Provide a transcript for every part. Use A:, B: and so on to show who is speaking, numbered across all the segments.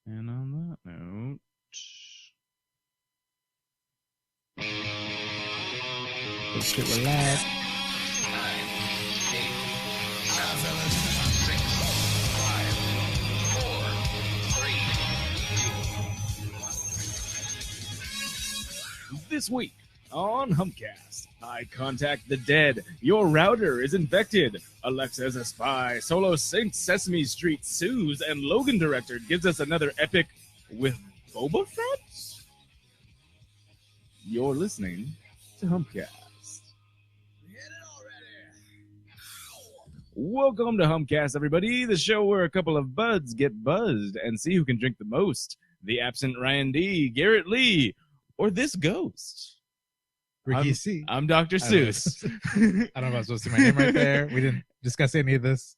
A: And on that note,
B: oh shit, we're live.
C: 9, 8, 7, 6, 5, 4, 3, 2, 1.
A: this week on Humpcast, I contact the dead. Your router is infected. Alexa is a spy. Solo sinks. Sesame Street sues, and Logan director gives us another epic with Boba Fett. You're listening to Humpcast. Welcome to Humpcast, everybody, the show where a couple of buds get buzzed and see who can drink the most. The absent Ryan D, Garrett Lee, or this ghost.
B: Ricky C.
A: I'm Dr. Seuss.
B: I don't know if I was supposed to say my name right there. We didn't discuss any of this.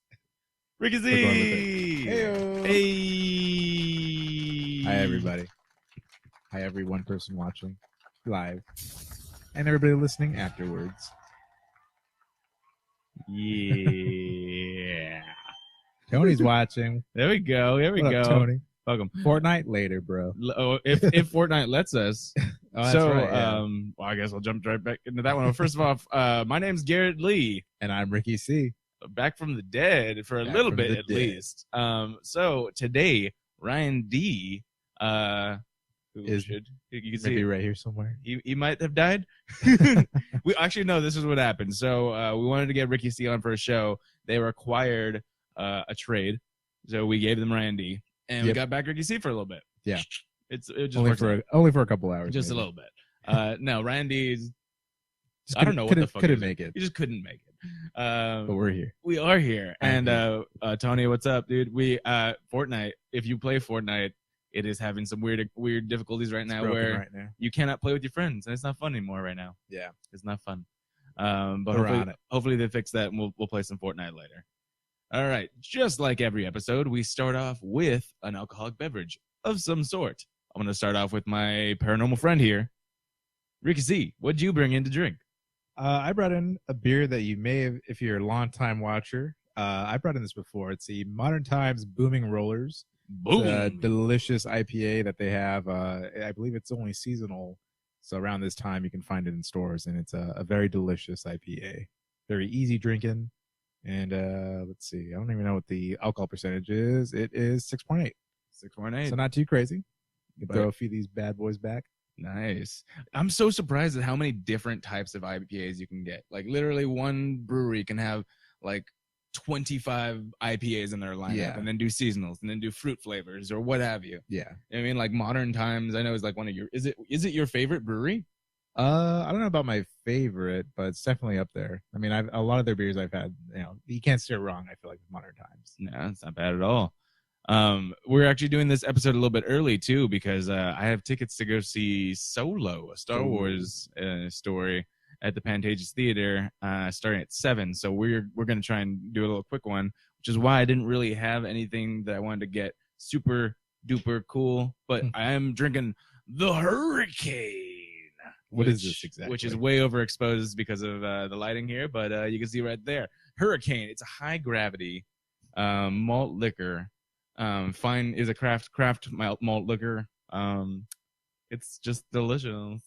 A: Ricky
B: We're going with
A: Z.
B: Heyo.
A: Hey.
B: Hi, everybody. Hi, every one person watching live. And everybody listening afterwards.
A: Yeah.
B: Tony's watching.
A: There we go. Here we
B: What
A: go.
B: up, Tony?
A: Welcome.
B: Fortnite later, bro.
A: Oh, if Fortnite lets us.
B: Oh, that's
A: So,
B: right, yeah.
A: well, I guess I'll jump right back into that one. Well, first of all, my name's Garrett Lee.
B: And I'm Ricky C.
A: Back from the dead for a
B: Back
A: little
B: from
A: bit
B: the
A: at
B: dead.
A: least. So today, Ryan D, who
B: Is
A: should you can
B: Maybe
A: see
B: right here somewhere.
A: he might have died. We actually no, this is what happened. So we wanted to get Ricky C on for a show. They required a trade, so we gave them Ryan D, and we
B: Yep.
A: got back Ricky C for a little bit.
B: Yeah.
A: it just
B: Only
A: works
B: for
A: out.
B: only for a couple hours.
A: Just
B: maybe.
A: a little bit. No, Ryan D is
B: Just
A: I don't know what the fuck
B: couldn't
A: is it.
B: make it,
A: he just couldn't make it.
B: but we're here.
A: We are here.
B: I'm
A: And Tony, what's up, dude? We Fortnite, if you play Fortnite, it is having some weird difficulties right
B: It's
A: now
B: broken
A: where
B: right now.
A: you cannot play with your friends, and it's not fun anymore right now.
B: Yeah.
A: It's not fun. But
B: We're on it.
A: hopefully they fix that, and we'll play some Fortnite later. All right. Just like every episode, we start off with an alcoholic beverage of some sort. I'm going to start off with my paranormal friend here. Ricky C, what'd you bring in to drink?
B: I brought in a beer that you may have, if you're a long-time watcher. I brought in this before. It's the Modern Times Booming Rollers. It's a
A: Boom.
B: delicious IPA that they have. I believe it's only seasonal, so around this time you can find it in stores, and it's a very delicious IPA. Very easy drinking, and let's see. I don't even know what the alcohol percentage is. It is 6.8,
A: 6.8.
B: so not too crazy. You can
A: But-
B: throw a few of these bad boys back.
A: Nice. I'm so surprised at how many different types of IPAs you can get. Like literally one brewery can have like 25 IPAs in their lineup,
B: Yeah.
A: and then do seasonals, and then do fruit flavors or what have you.
B: Yeah.
A: I mean, like Modern Times, I know is like one of your. Is it your favorite brewery?
B: I don't know about my favorite, but it's definitely up there. I mean, a lot of their beers I've had, you can't steer wrong. I feel like with Modern Times.
A: No, it's not bad at all. We're actually doing this episode a little bit early too because I have tickets to go see Solo, a Star Wars story at the Pantages Theater, starting at 7. So we're gonna try and do a little quick one, which is why I didn't really have anything that I wanted to get super duper cool. But I am drinking the Hurricane.
B: What is this exactly?
A: Which is way overexposed because of the lighting here, but you can see right there. Hurricane. It's a high gravity malt liquor. Fine is a craft malt liquor. It's just delicious.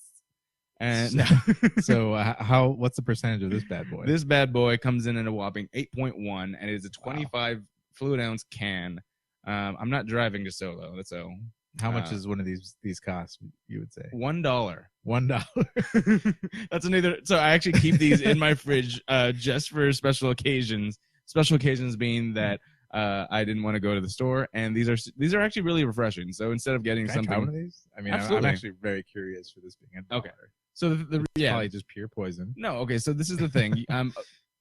A: And
B: So what's the percentage of this bad boy?
A: this bad boy comes in at a whopping 8.1, and it is a 25 fluid ounce can. I'm not driving to Solo, so
B: How much is one of these cost? You would say
A: $1.
B: $1.
A: That's another. So I actually keep these in my fridge just for special occasions. Special occasions being that I didn't want to go to the store, and these are actually really refreshing. So instead of getting
B: Can I
A: something,
B: try one of these? I mean, I'm
A: Absolutely.
B: actually very curious for this being a
A: Okay.
B: dollar.
A: so the
B: It's
A: yeah,
B: probably just pure poison.
A: no, okay. So this is the thing. A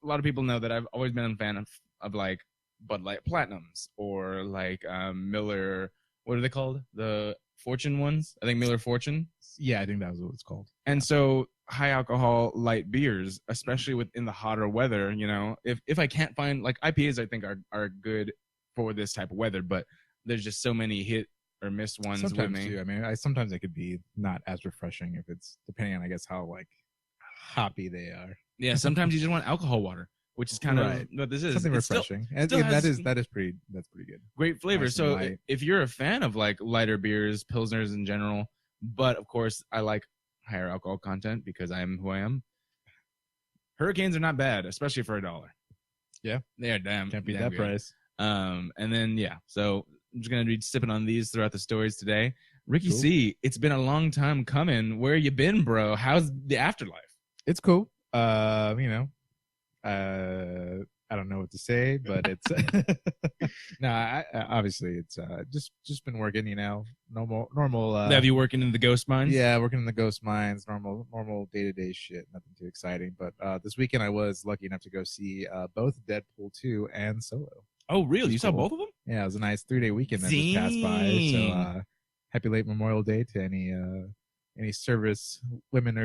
A: lot of people know that I've always been a fan of like Bud Light Platinums or like Miller. What are they called? The Fortune ones? I think Miller Fortune.
B: Yeah, I think that was what it's called.
A: And so high alcohol light beers, especially within the hotter weather, if I can't find like IPAs, I think are good for this type of weather, but there's just so many hit or miss ones
B: Sometimes
A: with me.
B: too. I mean, sometimes it could be not as refreshing if it's depending on, I guess, how like hoppy they are.
A: Yeah, sometimes you just want alcohol water. which is kind
B: Right.
A: of what this is.
B: Something
A: It's still
B: refreshing. And
A: still
B: that
A: has
B: is pretty good.
A: great flavor.
B: Nice and
A: So
B: light.
A: if you're a fan of like lighter beers, pilsners in general, but of course I like higher alcohol content because I am who I am. Hurricanes are not bad, especially for $1.
B: Yeah.
A: They are damn.
B: Can't beat
A: damn
B: that
A: good.
B: price.
A: And then so I'm just gonna be sipping on these throughout the stories today. Ricky
B: Cool.
A: C, it's been a long time coming. Where you been, bro? How's the afterlife?
B: It's cool. I don't know what to say, but it's no. I obviously it's just been working. Normal.
A: Have you working in the ghost mines?
B: Yeah, working in the ghost mines. Normal day-to-day shit. Nothing too exciting. But this weekend I was lucky enough to go see both Deadpool 2 and Solo.
A: Oh, really? You saw
B: Cool.
A: both of them?
B: Yeah, it was a nice 3-day weekend that just passed by. So happy late Memorial Day to any service women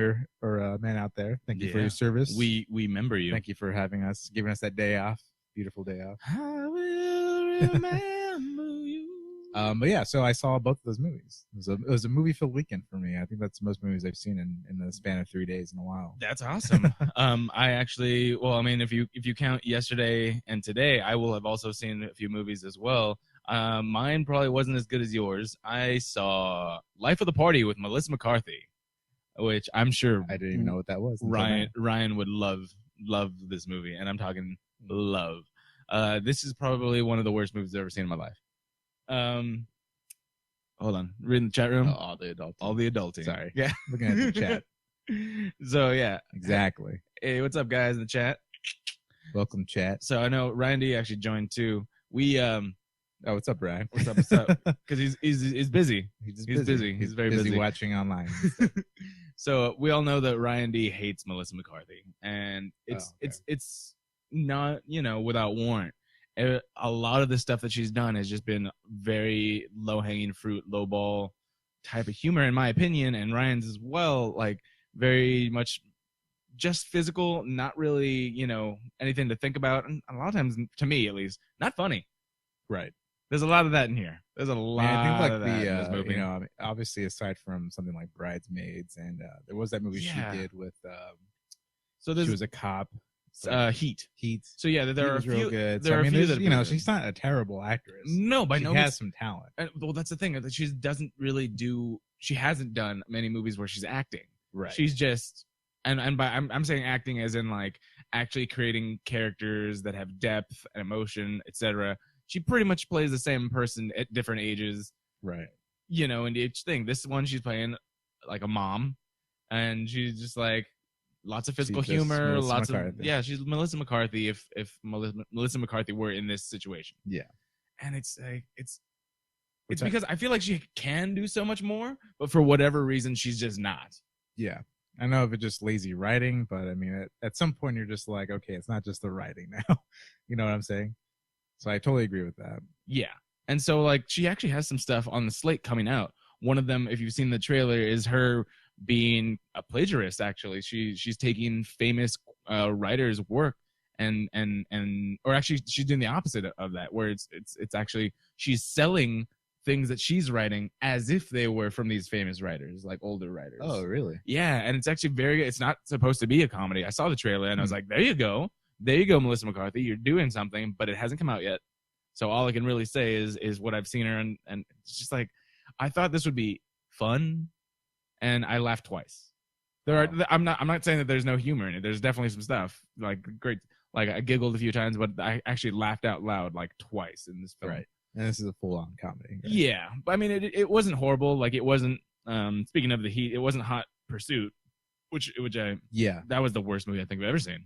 B: or men out there. Thank you for
A: Yeah.
B: your service.
A: We remember you.
B: Thank you for giving us that day off. Beautiful day off.
A: I will remember you.
B: But yeah, so I saw both of those movies. It was a movie filled weekend for me. I think that's the most movies I've seen in the span of 3 days in a while.
A: That's awesome. I actually, if you count yesterday and today, I will have also seen a few movies as well. Mine probably wasn't as good as yours. I saw Life of the Party with Melissa McCarthy, which I'm sure
B: I didn't even know what that was.
A: Ryan would love this movie, and I'm talking love. This is probably one of the worst movies I've ever seen in my life. Hold on, reading the chat room.
B: Oh, all the adulting.
A: Sorry,
B: Yeah, looking at the chat.
A: So yeah,
B: Exactly.
A: hey, what's up, guys in the chat?
B: Welcome, chat.
A: So I know Ryan D actually joined too. We
B: Oh, what's up, Brian?
A: what's up? What's up? Because he's busy.
B: He's
A: busy. He's very busy.
B: watching online.
A: So we all know that Ryan D hates Melissa McCarthy, and it's
B: Oh, okay.
A: it's not without warrant. A lot of the stuff that she's done has just been very low hanging fruit, low ball type of humor, in my opinion, and Ryan's as well. Like very much just physical, not really anything to think about, and a lot of times, to me at least, not funny.
B: Right.
A: There's a lot of that in here. There's a lot
B: I think like
A: of that in this
B: the
A: movie.
B: obviously aside from something like Bridesmaids and there was that movie
A: Yeah.
B: she did with
A: So
B: she
A: there's
B: was a cop.
A: Heat.
B: Heat.
A: So yeah, there are a
B: was
A: few.
B: real good.
A: There
B: So,
A: are
B: I mean,
A: a few
B: there's,
A: that are
B: she's not a terrible actress.
A: no, by
B: she
A: no
B: has
A: means.
B: some talent.
A: And, well, that's the thing that she doesn't really do. She hasn't done many movies where she's acting.
B: Right.
A: She's just I'm saying acting as in like actually creating characters that have depth and emotion, etc. She pretty much plays the same person at different ages,
B: right.
A: and each thing. This one she's playing like a mom, and she's just like lots of physical
B: She's just
A: humor,
B: Melissa
A: lots
B: McCarthy.
A: of she's Melissa McCarthy if Melissa McCarthy were in this situation.
B: Yeah.
A: And it's like it's
B: Which
A: because I feel like she can do so much more, but for whatever reason she's just not.
B: Yeah. I know if it's just lazy writing, but I mean, at some point you're just like, okay, it's not just the writing now. You know what I'm saying? So I totally agree with that.
A: Yeah. And so like she actually has some stuff on the slate coming out. One of them, if you've seen the trailer, is her being a plagiarist. Actually, she's taking famous writers' work or actually she's doing the opposite of that, where it's actually she's selling things that she's writing as if they were from these famous writers, like older writers.
B: Oh, really?
A: Yeah, and it's actually it's not supposed to be a comedy. I saw the trailer and I was like, there you go, Melissa McCarthy, you're doing something, but it hasn't come out yet. So all I can really say is what I've seen her, and it's just like, I thought this would be fun, and I laughed twice. I'm not saying that there's no humor in it. There's definitely some stuff like great. Like I giggled a few times, but I actually laughed out loud like twice in this film.
B: Right. And this is a full-on comedy. Right?
A: Yeah, but I mean, it wasn't horrible. Like it wasn't. Speaking of the heat, it wasn't Hot Pursuit, which that was the worst movie I think I've ever seen.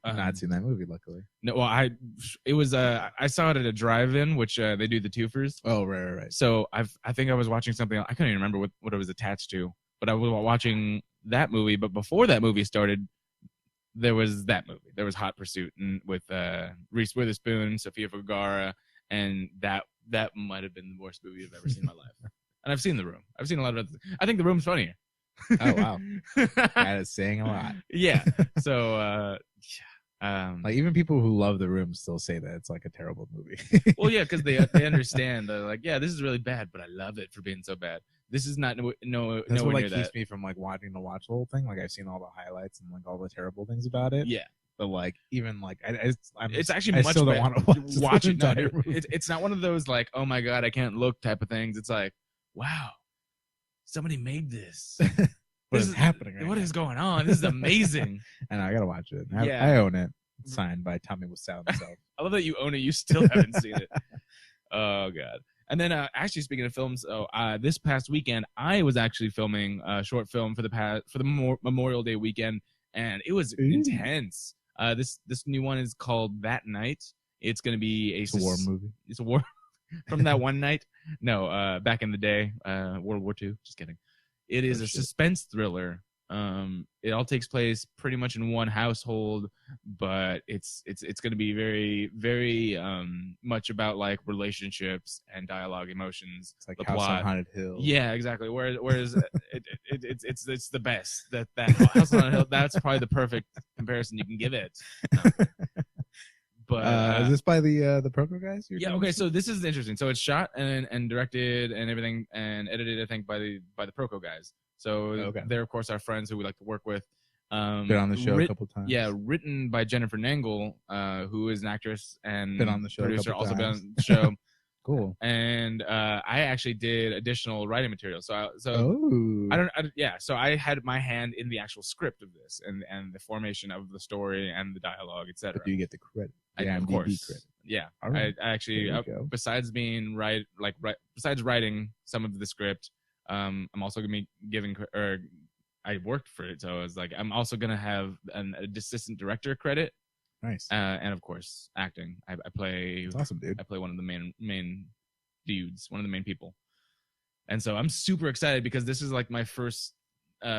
B: I've not seen that movie, luckily.
A: No, well, I saw it at a drive-in, which they do the twofers.
B: Oh, right.
A: So I think I was watching something. I couldn't even remember what it was attached to, but I was watching that movie. But before that movie started, there was that movie. There was Hot Pursuit, and with Reese Witherspoon, Sofia Vergara, and that might have been the worst movie I've ever seen in my life. And I've seen The Room. I've seen a lot of it. I think The Room's funnier.
B: Oh, wow. That is saying a lot.
A: Yeah. So,
B: like even people who love The Room still say that it's like a terrible movie.
A: well, yeah, because they understand. They're like, yeah, this is really bad, but I love it for being so bad. This is not
B: That's
A: nowhere
B: what like
A: near
B: keeps
A: that.
B: me from like wanting to watch the whole thing. Like I've seen all the highlights and like all the terrible things about it.
A: Yeah.
B: but like even like
A: It's actually
B: I
A: much
B: still don't
A: better.
B: want to
A: Watch it. No,
B: entire
A: dude,
B: movie.
A: it's not one of those like, oh my god, I can't look type of things. It's like, wow, somebody made this.
B: What
A: This
B: is happening? Right
A: What
B: now?
A: is going on? This is amazing.
B: And I gotta watch it.
A: Yeah.
B: I own it. It's signed by Tommy Wiseau himself.
A: I love that you own it. You still haven't seen it. Oh god. And then actually speaking of films, this past weekend I was actually filming a short film for the Memorial Day weekend, and it was intense. This new one is called That Night. It's going to be
B: It's a war movie.
A: It's a war from that one night. No, back in the day, World War II. Just kidding. It is a suspense thriller. It all takes place pretty much in one household, but it's going to be very, very much about like relationships and dialogue, emotions.
B: It's like
A: the
B: House
A: plot.
B: on Haunted Hill.
A: Yeah, exactly. Whereas it's the best. That House on Haunted Hill. That's probably the perfect comparison you can give it. But
B: is this by the Proco guys?
A: Yeah. Okay. So this is interesting. So it's shot and directed and everything and edited, I think, by the Proco guys. So they're of course our friends who we like to work with.
B: Been on the show a couple times.
A: Yeah, written by Jennifer Nangle, who is an actress and
B: been on the show.
A: Producer, also
B: times.
A: been on the show.
B: Cool.
A: And I actually did additional writing material. So I had my hand in the actual script of this and the formation of the story and the dialogue, etc.
B: But do you get the credit?
A: Of course. Credit. Yeah. Right. I actually besides being besides writing some of the script, I'm also gonna be giving I worked for it, so I was like, I'm also gonna have an assistant director credit.
B: Nice.
A: And of course, acting. I play.
B: That's awesome, dude.
A: I play one of the main dudes, one of the main people, and so I'm super excited because this is like my first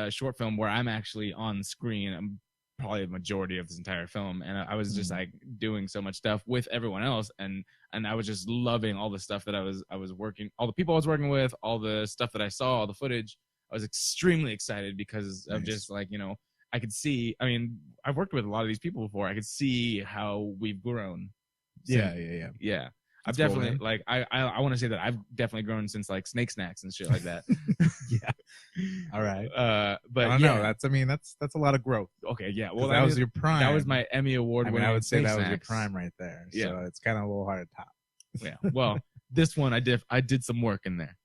A: short film where I'm actually on screen. I'm probably the majority of this entire film, and I was just like doing so much stuff with everyone else, and I was just loving all the stuff that I was working, all the people I was working with, all the stuff that I saw, all the footage. I was extremely excited because of just like, I could see, I mean, I've worked with a lot of these people before. I could see how we've grown.
B: Yeah.
A: I've definitely cool, I want to say that I've definitely grown since like Snake Snacks and shit like that.
B: Yeah. All right.
A: But
B: I don't know. That's a lot of growth.
A: Okay. Yeah. Well,
B: that was your prime.
A: That was my Emmy Award.
B: I would say that was your
A: Snacks.
B: prime right there.
A: Yeah.
B: So it's kind of a little hard to top.
A: Yeah. Well, this one I did some work in there.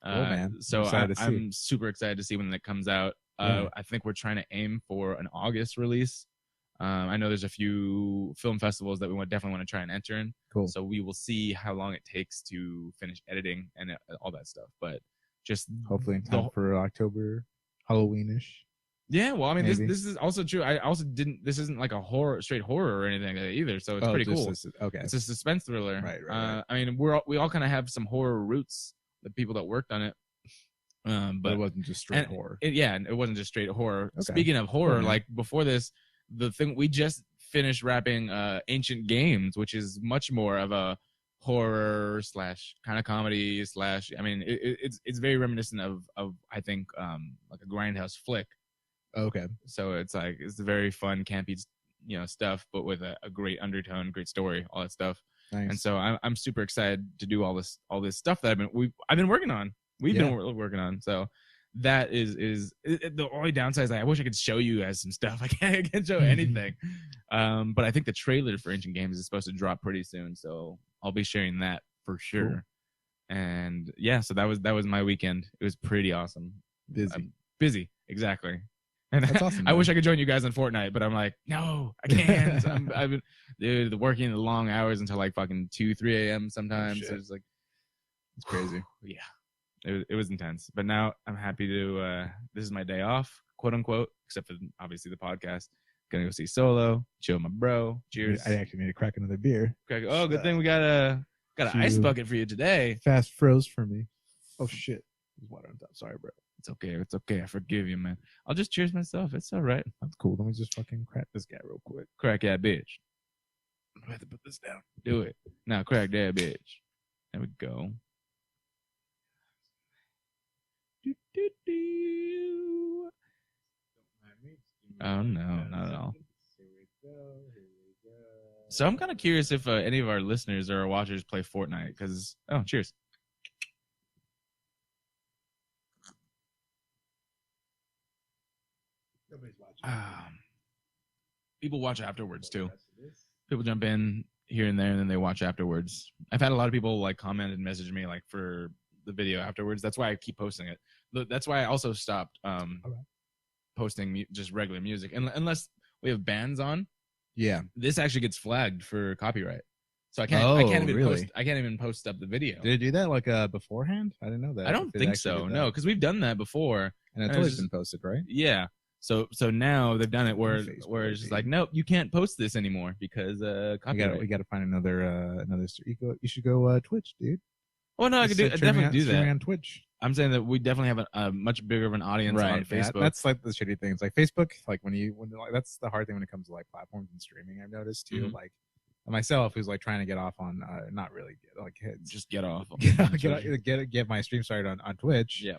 B: Cool, man.
A: So I'm super excited to see when it comes out. I think we're trying to aim for an August release. I know there's a few film festivals that we definitely want to try and enter in.
B: Cool.
A: So we will see how long it takes to finish editing and all that stuff. But just
B: hopefully in time for October, Halloweenish.
A: Yeah, well, I mean, this is also true. I also didn't. This isn't like a straight horror or anything like that either. So it's pretty cool. It's a suspense thriller.
B: Right.
A: I mean, we all kind of have some horror roots. The people that worked on it. But
B: it wasn't just straight horror.
A: It wasn't just straight horror. Okay. Speaking of horror, like before this, the thing we just finished wrapping Ancient Games, which is much more of a horror / kind of comedy / I mean, it's very reminiscent of I think like a grindhouse flick.
B: Okay.
A: So it's a very fun, campy, stuff, but with a great undertone, great story, all that stuff.
B: Nice.
A: And so I'm super excited to do all this stuff that I've been working on. We've been working on. So that is the only downside is I wish I could show you guys some stuff. I can't show anything. But I think the trailer for Ancient Games is supposed to drop pretty soon, so I'll be sharing that for sure. Cool. And yeah, so that was my weekend. It was pretty awesome. Busy, exactly. And that's awesome. I wish I could join you guys on Fortnite, but I'm like, no, I can't. I've been working the long hours until like fucking 2-3 a.m. sometimes. So it's like, it's crazy. Yeah. It was intense, but now I'm happy to. This is my day off, quote unquote, except for obviously the podcast. Gonna go see Solo, chill with my bro. Cheers.
B: I actually need to crack another beer.
A: Oh, good thing we got an ice bucket for you today.
B: Fast froze for me. Oh shit, there's water on top. Sorry, bro.
A: It's okay. I forgive you, man. I'll just cheers myself. It's all right.
B: That's cool. Let me just fucking crack this guy real quick.
A: Crack that bitch.
B: I have to put this down.
A: Do it now. Crack that bitch. There we go. Oh no, not at all. So I'm kind of curious if any of our listeners or our watchers play Fortnite because cheers.
B: Nobody's watching.
A: people watch afterwards too. People jump in here and there, and then they watch afterwards. I've had a lot of people like comment and message me like for the video afterwards. That's why I keep posting it. That's why I also stopped posting just regular music, unless we have bands on.
B: Yeah,
A: this actually gets flagged for copyright, so I can't.
B: Oh,
A: I can't even
B: really?
A: post. I can't even post up the video.
B: Did it do that like beforehand? I didn't know that.
A: I don't think so. No, because we've done that before,
B: and it's always been posted, right?
A: Yeah. So now they've done it where
B: Facebook,
A: it's just like, nope, you can't post this anymore because copyright.
B: We got to find another. You should go Twitch, dude.
A: Oh no, I could definitely do that
B: on Twitch.
A: I'm saying that we definitely have a much bigger of an audience on Facebook.
B: That's like the shitty thing. It's like Facebook, like when like that's the hard thing when it comes to like platforms and streaming. I've noticed too.
A: Mm-hmm.
B: Like myself, who's like trying to get off on, not really
A: just get off.
B: Get my stream started on Twitch.
A: Yeah.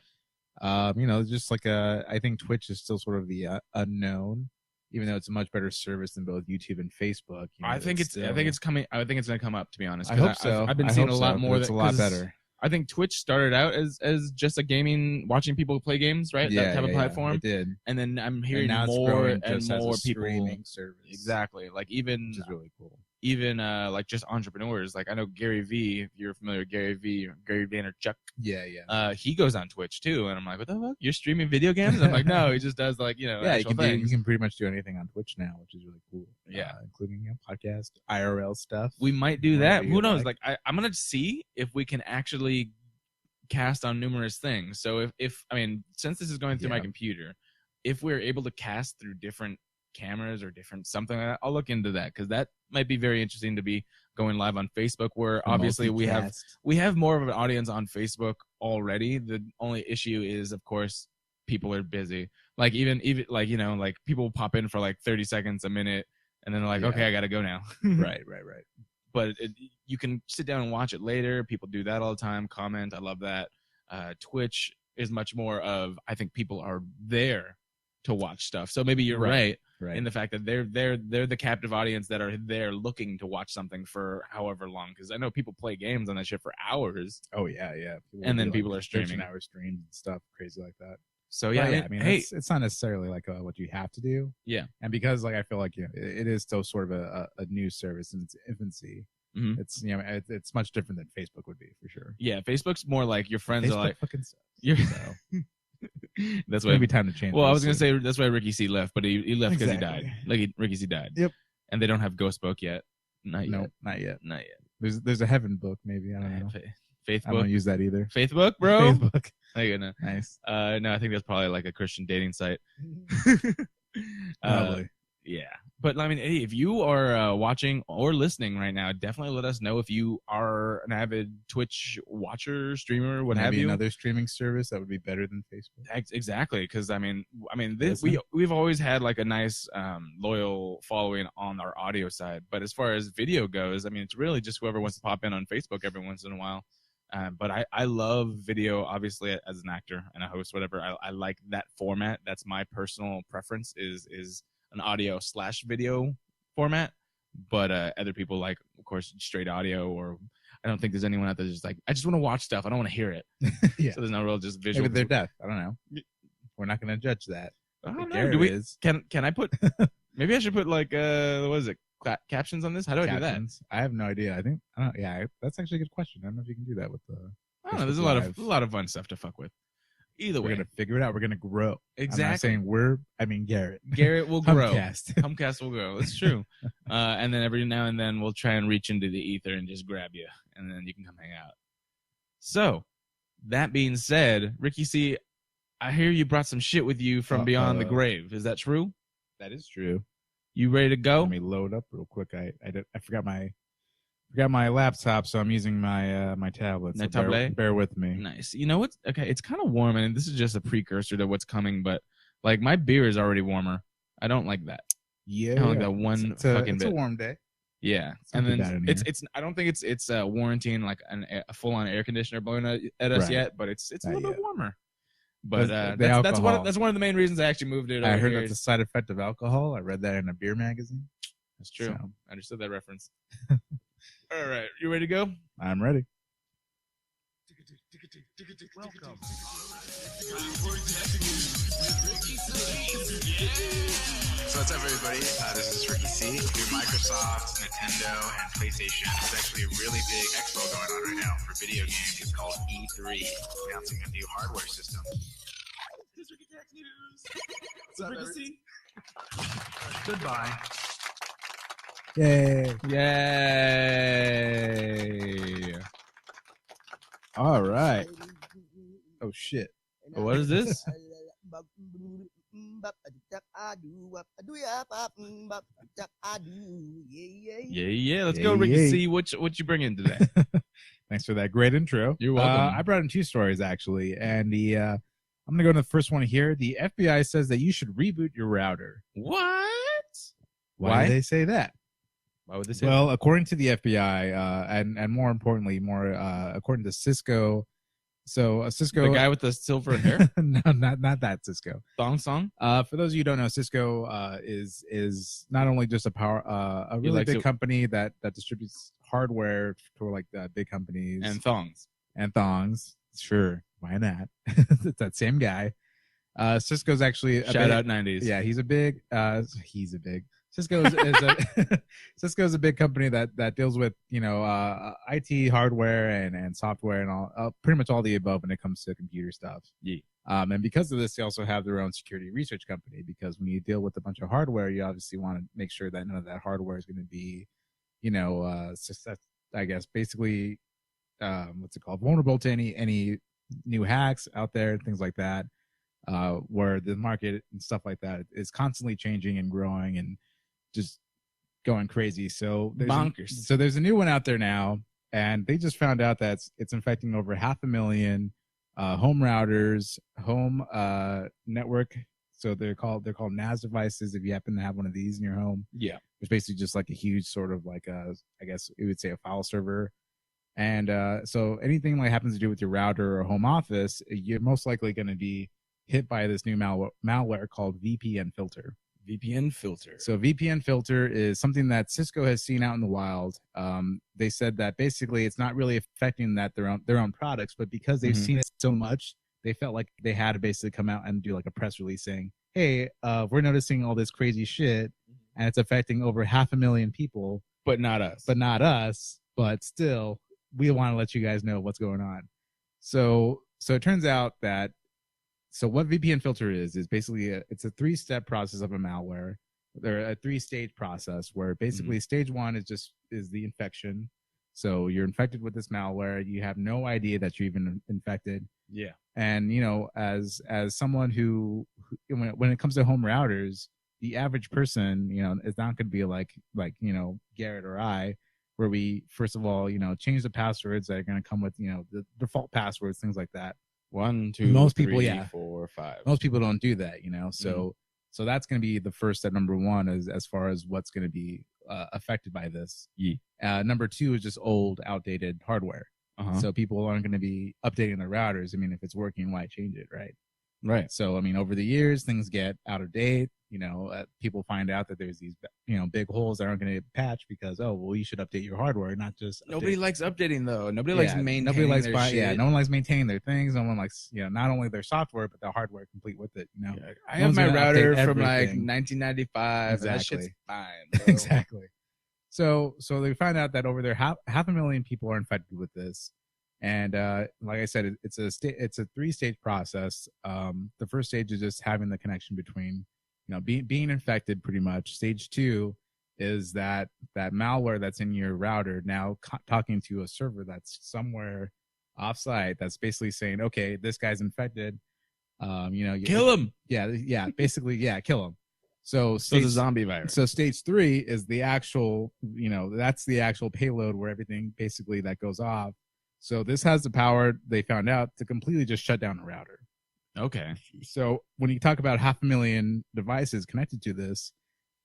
B: Just like I think Twitch is still sort of the unknown, even though it's a much better service than both YouTube and Facebook.
A: I think it's coming. I think it's going to come up. To be honest,
B: I hope so.
A: I've been seeing a lot more.
B: It's a lot better.
A: I think Twitch started out as just a watching people play games, right?
B: Yeah,
A: that type of platform.
B: It did.
A: And then I'm hearing more and more people.
B: Streaming service.
A: Exactly. Like even,
B: which is really cool.
A: Even like just entrepreneurs. Like I know Gary Vee, if you're familiar with Gary Vee, or Gary Vaynerchuk.
B: Yeah.
A: He goes on Twitch too, and I'm like, what the fuck? You're streaming video games? I'm like, no, he just does like
B: Yeah, you can pretty much do anything on Twitch now, which is really cool.
A: Yeah,
B: including podcast, IRL stuff.
A: We might do that. Who knows? Like I'm gonna see if we can actually cast on numerous things. So if I mean, since this is going through my computer, if we're able to cast through different cameras or different something like that, I'll look into that, because that might be very interesting to be going live on Facebook, where obviously we have more of an audience on Facebook already. The only issue is, of course, people are busy. Like even like like people pop in for like 30 seconds, a minute, and then they're like, okay, I gotta go now.
B: Right.
A: But you can sit down and watch it later. People do that all the time. Comment. I love that. Twitch is much more of, I think people are there to watch stuff. So maybe you're right in the fact that they're the captive audience that are there looking to watch something for however long. Because I know people play games on that shit for hours.
B: Oh yeah.
A: And then people are streaming
B: 13-hour streams and stuff crazy like that.
A: So yeah,
B: I mean, it's not necessarily like what you have to do.
A: Yeah.
B: And because like I feel like it is still sort of a new service in its infancy.
A: Mm-hmm.
B: It's it's much different than Facebook would be for sure.
A: Yeah, Facebook's more like your friends
B: Facebook
A: are like
B: fucking sucks.
A: That's
B: why it'd be time to change.
A: Well, I was gonna say that's why Ricky C left, but he left because he died. Like Ricky C died.
B: Yep.
A: And they don't have Ghost Book yet. Not yet.
B: Not yet.
A: Not yet.
B: There's a Heaven Book maybe. I don't know.
A: Faith
B: I
A: book.
B: don't use that either.
A: Faith Book, bro.
B: Faith Book.
A: Oh, you know.
B: Nice.
A: No, I think that's probably like a Christian dating site.
B: Probably.
A: Yeah. But I mean, hey, if you are watching or listening right now, definitely let us know if you are an avid Twitch watcher, streamer, what have you.
B: Another streaming service that would be better than Facebook.
A: Exactly, because I mean, we've always had like a nice loyal following on our audio side, but as far as video goes, I mean, it's really just whoever wants to pop in on Facebook every once in a while. But I love video, obviously, as an actor and a host, whatever. I like that format. That's my personal preference is an audio/video format. But other people like, of course, straight audio, or I don't think there's anyone out there just like, I just want to watch stuff. I don't want to hear it.
B: Yeah.
A: So there's no real just visual.
B: Maybe they're deaf. I don't know. We're not going to judge that.
A: I don't know. Can I put, maybe I should put like, what is it? Captions on this? How do I do that?
B: I have no idea. I don't know. Yeah, that's actually a good question. I don't know if you can do that with the.
A: I don't know. There's a lot of fun stuff to fuck with. Either way,
B: we're gonna figure it out. We're gonna grow.
A: Exactly.
B: I'm not saying I mean Garrett.
A: Garrett will grow.
B: Humpcast
A: will grow. It's true. And then every now and then we'll try and reach into the ether and just grab you, and then you can come hang out. So, that being said, Ricky C, I hear you brought some shit with you from beyond the grave. Is that true?
B: That is true.
A: You ready to go?
B: Let me load up real quick. I forgot my laptop, so I'm using my tablet. So bear with me.
A: Nice. You know what? Okay, it's kind of warm, and this is just a precursor to what's coming. But like my beer is already warmer. I don't like that.
B: Yeah,
A: I don't like that one fucking bit.
B: It's a warm day.
A: Yeah, and then it's. I don't think it's warranting like a full on air conditioner blowing at us yet, but it's a little bit warmer. But that's one of the main reasons I actually moved it.
B: I heard that's a side effect of alcohol. I read that in a beer magazine.
A: That's true. So. I understood that reference. All right, you ready to go?
B: I'm ready.
C: Welcome.
D: So what's up, everybody? This is Ricky C. Through Microsoft, Nintendo, and PlayStation, there's actually a really big expo going on right now for video games. It's called E3, announcing a new hardware system. This is Ricky Tech News. What's up, Ricky C? Goodbye.
B: Yay!
A: Yay!
B: All right. Oh shit!
A: What is this? Yeah. Let's go, Ricky C. What you bringing today?
B: Thanks for that great intro.
A: You're welcome.
B: I brought in two stories actually, and I'm gonna go to the first one here. The FBI says that you should reboot your router.
A: What?
B: Why do they say that?
A: Why would they say
B: Well, according to the FBI, and more importantly, according to Cisco. So Cisco,
A: the guy with the silver hair,
B: no, not that Cisco.
A: thong song.
B: For those of you who don't know, Cisco is not only just a really big company that distributes hardware for like big companies
A: And thongs.
B: and thongs. Sure, why not? It's that same guy. Cisco's actually
A: Shout out 90s.
B: Yeah, he's a big. Cisco is Cisco's a big company that deals with IT hardware and software and all pretty much all the above when it comes to computer stuff.
A: Yeah.
B: And because of this, they also have their own security research company, because when you deal with a bunch of hardware, you obviously want to make sure that none of that hardware is going to be, I guess basically, what's it called, vulnerable to any new hacks out there, things like that, where the market and stuff like that is constantly changing and growing and just going crazy. So there's a new one out there now, and they just found out that it's infecting over 500,000 home routers, home network. So they're called NAS devices. If you happen to have one of these in your home,
A: Yeah.
B: it's basically just like a huge sort of like I guess you would say a file server. And so anything that happens to do with your router or home office, you're most likely going to be hit by this new malware called VPN filter.
A: VPN filter.
B: So VPN filter is something that Cisco has seen out in the wild. They said that basically it's not really affecting their own products, but because they've seen it so much, they felt like they had to basically come out and do like a press release saying, "Hey, we're noticing all this crazy shit, and it's affecting over 500,000 people,
A: But not us.
B: But still, we want to let you guys know what's going on." So it turns out that. So what VPN filter is basically it's a 3-step process of a malware. They're a 3-stage process where basically stage 1 is the infection. So you're infected with this malware. You have no idea that you're even infected.
A: Yeah.
B: And as someone who when it comes to home routers, the average person is not going to be like Garrett or I, where we first of all change the passwords that are going to come with the default passwords, things like that.
A: 1, 2,
B: Most
A: 3,
B: people,
A: 4, 5.
B: Most people don't do that, So that's going to be the first step, number 1, as far as what's going to be affected by this.
A: Yeah.
B: Number 2 is just old, outdated hardware. So people aren't going to be updating their routers. I mean, if it's working, why change it, right?
A: Right.
B: So I mean, over the years, things get out of date. People find out that there's these big holes that aren't going to get patched because you should update your hardware, not just
A: Nobody likes updating though. Nobody likes maintaining.
B: Nobody likes
A: their shit.
B: Yeah, no one likes maintaining their things. No one likes not only their software but their hardware complete with it.
A: Yeah. I have my router from like 1995.
B: Exactly.
A: And that shit's fine. Bro.
B: Exactly. So they find out that over there 500,000 people are infected with this, and like I said, it's a 3-stage process. The first stage is just having the connection between being infected, pretty much. Stage 2 is that malware that's in your router now talking to a server that's somewhere offsite that's basically saying, okay, this guy's infected.
A: Kill him.
B: Yeah, basically, kill him. So
A: it's a zombie virus.
B: So stage 3 is the actual, that's the actual payload where everything basically that goes off. So this has the power, they found out, to completely just shut down a router.
A: Okay.
B: So when you talk about 500,000 devices connected to this,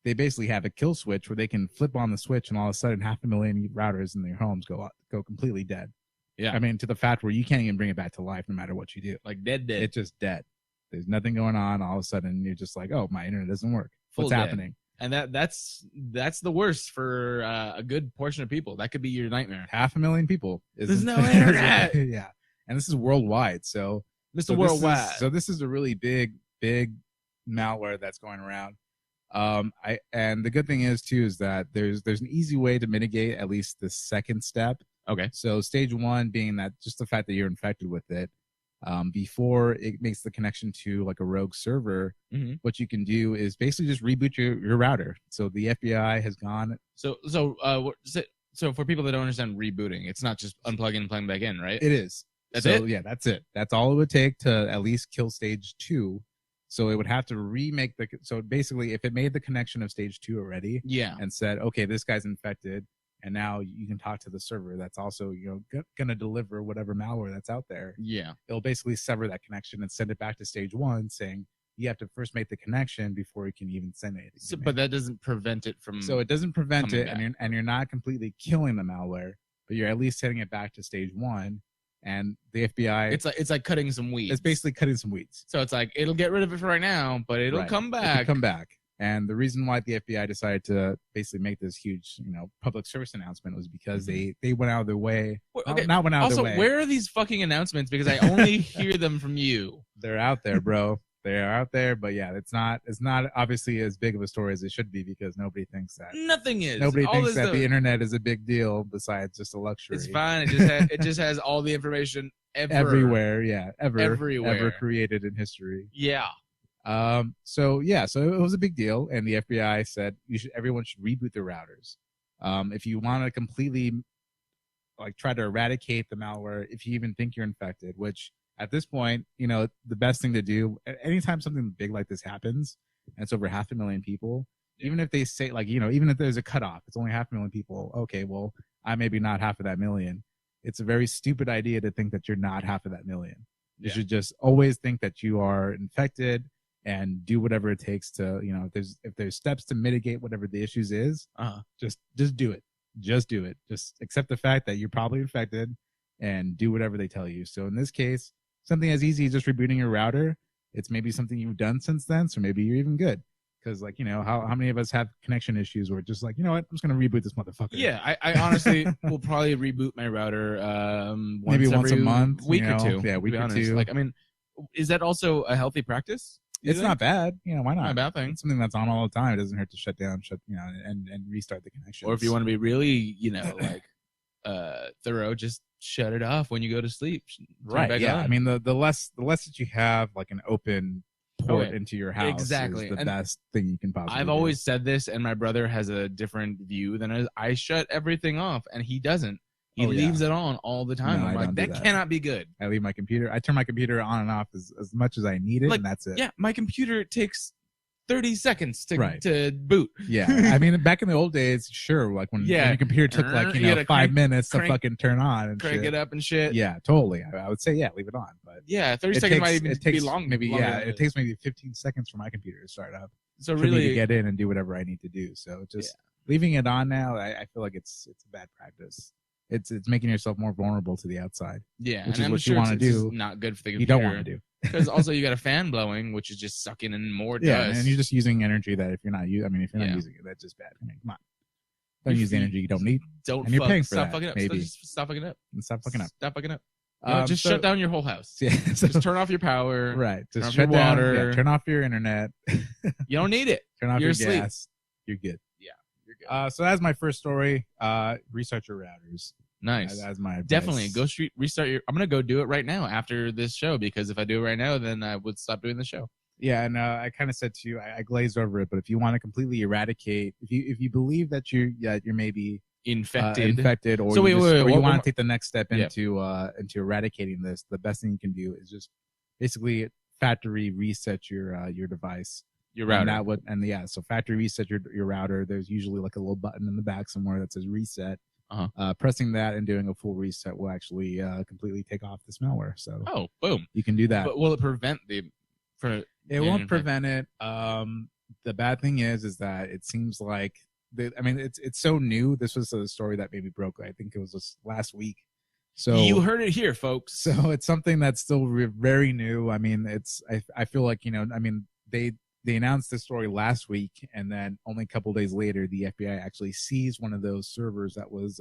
B: they basically have a kill switch where they can flip on the switch and all of a sudden 500,000 routers in their homes go completely dead.
A: Yeah.
B: I mean, to the fact where you can't even bring it back to life no matter what you do.
A: Like dead.
B: It's just dead. There's nothing going on. All of a sudden you're just like, oh, my internet doesn't work. What's happening?
A: And that's the worst for a good portion of people. That could be your nightmare.
B: 500,000 people.
A: There's no internet.
B: Yeah. And this is worldwide. So
A: Mr. Worldwide.
B: So this is a really big malware that's going around. And the good thing is too is that there's an easy way to mitigate at least the second step.
A: Okay.
B: So stage one being that just the fact that you're infected with it, before it makes the connection to like a rogue server, what you can do is basically just reboot your router. So the FBI has gone.
A: So for people that don't understand rebooting, it's not just unplugging and plugging back in, right?
B: It is.
A: That's it?
B: Yeah, that's it. That's all it would take to at least kill stage 2. So it would have to remake so basically if it made the connection of stage 2 already, and said, okay, this guy's infected, and now you can talk to the server that's also, going to deliver whatever malware that's out there.
A: Yeah.
B: It'll basically sever that connection and send it back to stage 1 saying, you have to first make the connection before you can even send it.
A: But that doesn't prevent it from.
B: So it doesn't prevent it,
A: back.
B: and you're not completely killing the malware, but you're at least sending it back to stage 1. And the FBI,
A: it's like cutting some weeds.
B: It's basically cutting some weeds.
A: So it's like it'll get rid of it for right now, but it'll come back.
B: It'll come back. And the reason why the FBI decided to basically make this huge, public service announcement was because they went out of their way.
A: Okay.
B: Not went out of their way.
A: Also, where are these fucking announcements? Because I only hear them from you.
B: They're out there, bro. They are out there, but yeah, it's not obviously as big of a story as it should be because nobody thinks that.
A: Nothing is.
B: Nobody thinks that the internet is a big deal besides just a luxury.
A: It's fine. It just has all the information
B: everywhere. Yeah,
A: everywhere
B: ever created in history.
A: Yeah.
B: So it was a big deal, and the FBI said everyone should reboot their routers. If you want to completely try to eradicate the malware, if you even think you're infected, which at this point, the best thing to do anytime something big like this happens, and it's over 500,000 people, even if they say even if there's a cutoff, it's only 500,000 people. Okay, well, I'm maybe not half of that million. It's a very stupid idea to think that you're not half of that million. You should just always think that you are infected and do whatever it takes to, if there's steps to mitigate whatever the issues is, just do it. Just do it. Just accept the fact that you're probably infected and do whatever they tell you. So in this case, something as easy as just rebooting your router, it's maybe something you've done since then, so maybe you're even good. Because, how many of us have connection issues where just you know what, I'm just going to reboot this motherfucker.
A: Yeah, I honestly will probably reboot my router
B: maybe once a month.
A: Week or two.
B: Yeah, week or two.
A: Is that also a healthy practice?
B: It's not bad. Why not?
A: Not a bad thing.
B: It's something that's on all the time. It doesn't hurt to shut down, and restart the connection.
A: Or if you want to be really, thorough, just shut it off when you go to sleep.
B: Right. Yeah. On. I mean, the less that you have an open port into your house is the best thing you can possibly do.
A: Always said this, and my brother has a different view than us. I shut everything off, and he doesn't. He leaves it on all the time.
B: No,
A: I'm like, that cannot be good.
B: I leave my computer. I turn my computer on and off as much as I need it, and that's it.
A: Yeah, my computer takes 30 seconds to boot.
B: Yeah, I mean, back in the old days, sure, when your computer took 5 minutes to fucking turn on and
A: crank it up and shit.
B: Yeah, totally. I would say leave it on. But
A: 30 seconds might even be long.
B: Maybe it takes maybe 15 seconds for my computer to start up.
A: So
B: for
A: really
B: me to get in and do whatever I need to do. So just leaving it on now, I feel like it's a bad practice. It's making yourself more vulnerable to the outside.
A: Yeah,
B: which is what you want to do.
A: Not good for the computer.
B: You don't want to do.
A: Because also you got a fan blowing, which is just sucking in more dust.
B: Yeah, and you're just using energy that if you're not using it, that's just bad. I mean, come on. Don't use the energy you don't need.
A: And
B: you're paying for
A: stop
B: that,
A: fucking up.
B: maybe.
A: Stop fucking up.
B: Stop fucking up.
A: Stop fucking up. Just shut down your whole house.
B: Yeah,
A: just turn off your power.
B: Right. Just
A: turn
B: shut
A: off your
B: down
A: water.
B: turn off your internet.
A: You don't need it.
B: Turn off
A: You're
B: your
A: asleep.
B: gas. You're good.
A: Yeah, you're good.
B: So that's my first story. Research your routers.
A: Nice.
B: That's my advice.
A: Definitely go restart your. I'm gonna go do it right now after this show because if I do it right now, then I would stop doing the show.
B: Yeah, and I kind of said to you, I glazed over it, but if you want to completely eradicate, if you believe that you're maybe infected, or you want to take the next step into eradicating this, the best thing you can do is just basically factory reset your device.
A: Your router.
B: So factory reset your router. There's usually a little button in the back somewhere that says reset. Pressing that and doing a full reset will actually completely take off this malware. So
A: boom,
B: you can do that.
A: But will it prevent
B: it won't prevent it. The bad thing is that it seems like it's so new. This was a story that maybe broke. I think it was just last week. So
A: you heard it here, folks.
B: So it's something that's still very new. I mean, I feel like they announced this story last week, and then only a couple days later, the FBI actually seized one of those servers that was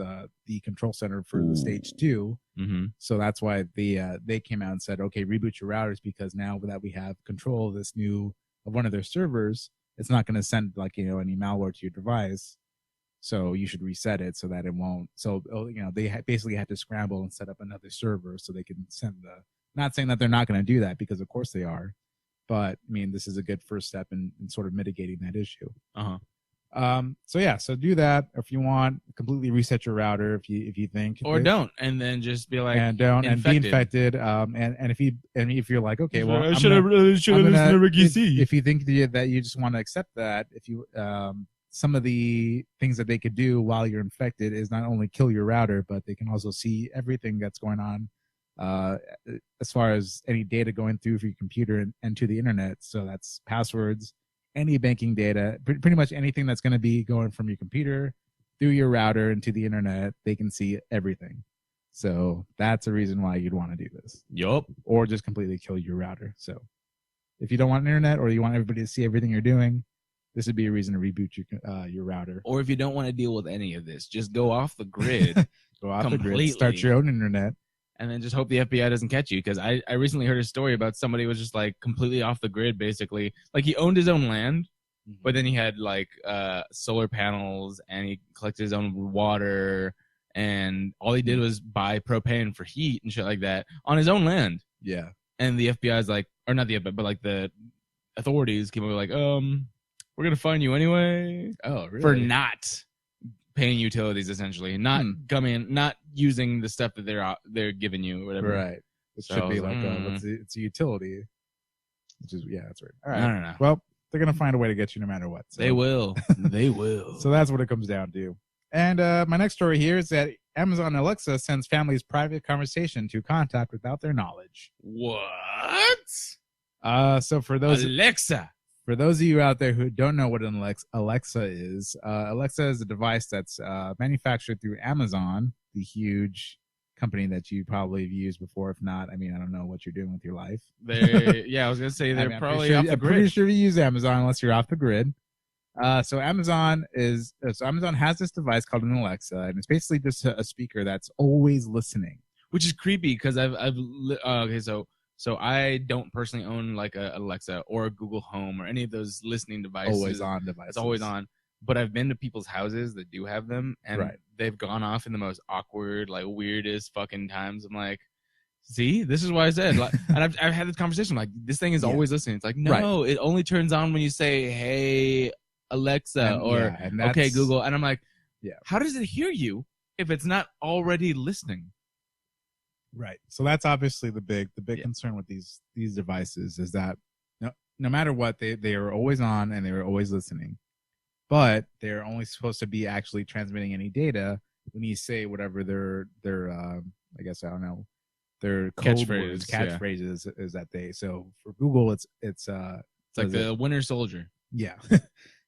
B: the control center for the stage 2.
A: Mm-hmm.
B: So that's why they came out and said, okay, reboot your routers because now that we have control of one of their servers, it's not going to send like any malware to your device. So you should reset it so that it won't. So they basically had to scramble and set up another server so they can send the. Not saying that they're not going to do that, because of course they are, but I mean this is a good first step in sort of mitigating that issue. So do that if you want. Completely reset your router if you think,
A: or don't, and then just be like,
B: and don't and be infected. And if you're like, okay, well,
A: I should have listened to Ricky C.
B: If you think that you just want to accept that, if you some of the things that they could do while you're infected is not only kill your router, but they can also see everything that's going on as far as any data going through your computer and to the internet. So that's passwords, any banking data, pretty much anything that's going to be going from your computer through your router and to the internet. They can see everything. So that's a reason why you'd want to do this.
A: Yup.
B: Or just completely kill your router. So if you don't want internet, or you want everybody to see everything you're doing, this would be a reason to reboot your router.
A: Or if you don't want to deal with any of this, just go off the grid.
B: Go off the grid, start your own internet.
A: And then just hope the FBI doesn't catch you. Because I recently heard a story about somebody who was just like completely off the grid, basically. Like he owned his own land, but then he had like solar panels, and he collected his own water, and all he did was buy propane for heat and shit like that on his own land.
B: Yeah.
A: And the FBI's like, or not the FBI, but like the authorities came over like, we're going to fine you anyway.
B: Oh, really?
A: For not paying utilities, essentially. Not coming, not using the stuff that they're giving you or whatever.
B: Right. It should be like, it's a utility. Which is, yeah, that's right. All right.
A: I don't know.
B: Well, they're going to find a way to get you no matter what. So.
A: They will. They will.
B: So that's what it comes down to. And my next story here is that Amazon Alexa sends families private conversation to contact without their knowledge.
A: What?
B: So for those
A: Alexa.
B: For those of you out there who don't know what an Alexa is a device that's manufactured through Amazon, the huge company that you probably have used before. If not, I mean, I don't know what you're doing with your life.
A: I was going to say they're probably off the grid.
B: I'm pretty sure you use Amazon unless you're off the grid. So Amazon has this device called an Alexa, and it's basically just a speaker that's always listening.
A: Which is creepy because So I don't personally own like a Alexa or a Google Home or any of those listening devices.
B: Always on devices.
A: It's always on. But I've been to people's houses that do have them, and they've gone off in the most awkward, like weirdest fucking times. I'm like, see, this is why I said. Like, and I've had this conversation. Like, this thing is always listening. It's like, no, it only turns on when you say, "Hey, Alexa," or "Okay, Google," and I'm like, how does it hear you if it's not already listening?
B: Right. So that's obviously the big concern with these devices is that no matter what, they are always on and they are always listening, but they're only supposed to be actually transmitting any data when you say whatever their I guess I don't know, their code words, catchphrases is that they. So for Google, it's
A: like the Winter Soldier.
B: Yeah.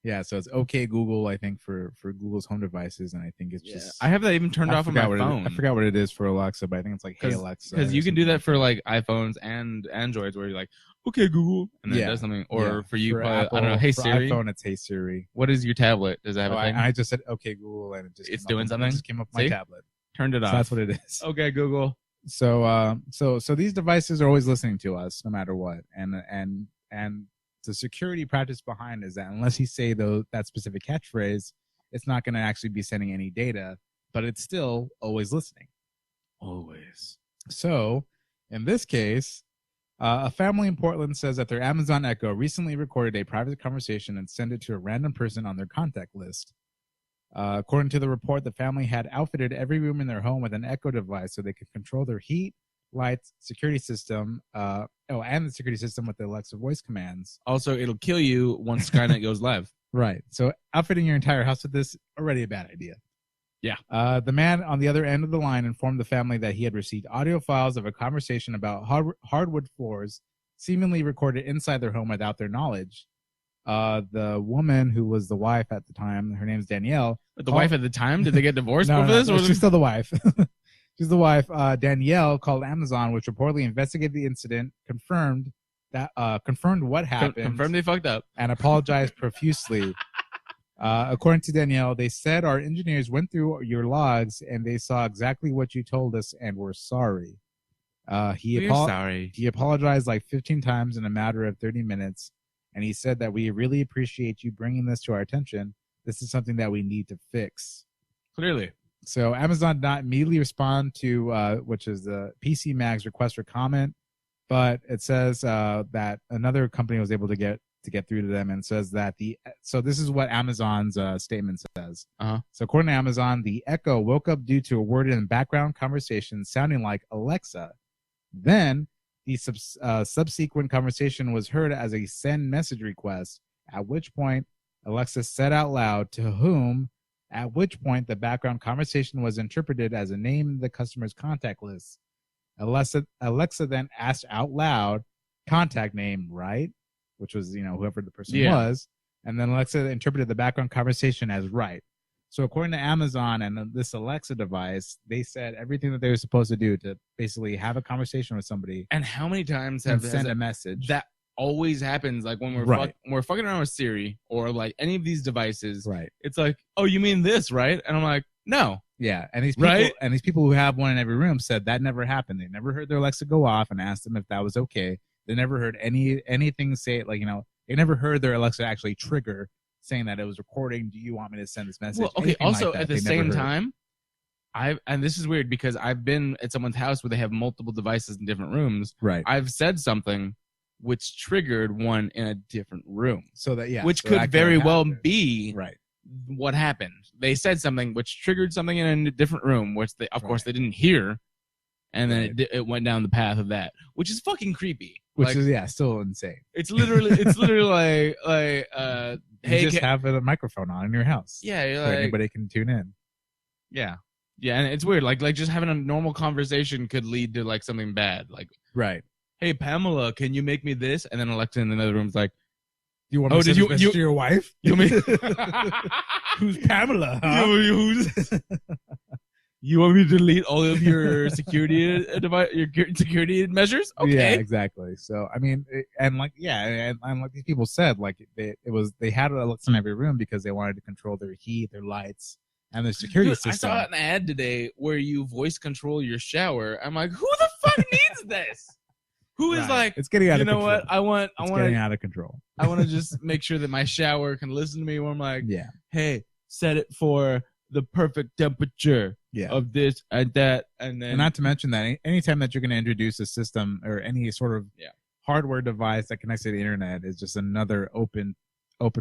B: Yeah, so it's okay Google, I think, for Google's home devices, and I think it's just...
A: I have that even turned off on my phone.
B: I forgot what it is for Alexa, but I think it's like, hey, Alexa.
A: Because you can do that for like iPhones and Androids, where you're like, okay, Google, and then it does something. Or for you, probably,
B: Apple,
A: I don't know, hey,
B: for
A: Siri.
B: iPhone, it's hey, Siri.
A: What is your tablet? Does it have a thing?
B: I just said, okay, Google, and it's
A: doing something?
B: It just came up on my tablet.
A: Turned it off.
B: So that's what it is.
A: Okay, Google.
B: So these devices are always listening to us, no matter what, and the security practice behind is that unless you say that specific catchphrase, it's not going to actually be sending any data, but it's still always listening.
A: Always.
B: So in this case, a family in Portland says that their Amazon Echo recently recorded a private conversation and sent it to a random person on their contact list. According to the report, the family had outfitted every room in their home with an Echo device so they could control their heat, lights, security system, and the security system with the Alexa voice commands.
A: Also, it'll kill you once Skynet goes live.
B: Right. So outfitting your entire house with this, already a bad idea.
A: Yeah.
B: The man on the other end of the line informed the family that he had received audio files of a conversation about hardwood floors seemingly recorded inside their home without their knowledge. The woman who was the wife at the time, her name's Danielle.
A: But the wife at the time? Did they get divorced over this?
B: No, she's still the wife. She's the wife. Danielle called Amazon, which reportedly investigated the incident, confirmed what happened.
A: Confirmed they fucked up. And
B: apologized profusely. According to Danielle, they said our engineers went through your logs and they saw exactly what you told us and were sorry.
A: We're sorry.
B: He apologized like 15 times in a matter of 30 minutes And he said that we really appreciate you bringing this to our attention. This is something that we need to fix.
A: Clearly.
B: So Amazon did not immediately respond to, which is the PC Mag's request for comment, but it says that another company was able to get through to them and says that so this is what Amazon's statement says. So according to Amazon, the Echo woke up due to a word in background conversation sounding like Alexa. Then the subsequent conversation was heard as a send message request, at which point Alexa said out loud to whom, at which point the background conversation was interpreted as a name in the customer's contact list. Alexa then asked out loud, contact name, right? Which was, whoever the person was. And then Alexa interpreted the background conversation as right. So according to Amazon and this Alexa device, they said everything that they were supposed to do to basically have a conversation with somebody.
A: And how many times
B: send a message?
A: That always happens. Like when we're fucking around with Siri or like any of these devices.
B: Right.
A: It's like, oh, you mean this, right? And I'm like, no.
B: Yeah. And these people who have one in every room said that never happened. They never heard their Alexa go off and asked them if that was okay. They never heard anything say, like, they never heard their Alexa actually trigger saying that it was recording. Do you want me to send this message?
A: Well, okay.
B: Anything
A: Also,
B: like
A: at the same time, and this is weird because I've been at someone's house where they have multiple devices in different rooms.
B: Right.
A: I've said something which triggered one in a different room.
B: So that,
A: which could very well be
B: right.
A: What happened. They said something which triggered something in a different room, which they, of course, they didn't hear. And then it went down the path of that, which is fucking creepy.
B: Which is still insane.
A: It's literally like hey,
B: you just have a microphone on in your house.
A: Yeah, you're
B: so
A: like,
B: anybody can tune in.
A: Yeah, and it's weird. Like just having a normal conversation could lead to like something bad. Like,
B: right.
A: Hey Pamela, can you make me this? And then Alexa in another room's like,
B: do you want me to send this to your wife?
A: You mean
B: who's Pamela? Huh?
A: You want me to delete all of your security security measures? Okay.
B: Yeah, exactly. So I mean, and like these people said, like they had Alexa in every room because they wanted to control their heat, their lights, and their security system.
A: I saw an ad today where you voice control your shower. I'm like, who the fuck needs this? Who is like,
B: it's getting out of control.
A: You know what? I want
B: getting out of control.
A: I want to just make sure that my shower can listen to me when I'm like,
B: yeah,
A: hey, set it for the perfect temperature of this and that, and then.
B: And not to mention that anytime that you're going to introduce a system or any sort of hardware device that connects to the internet is just another open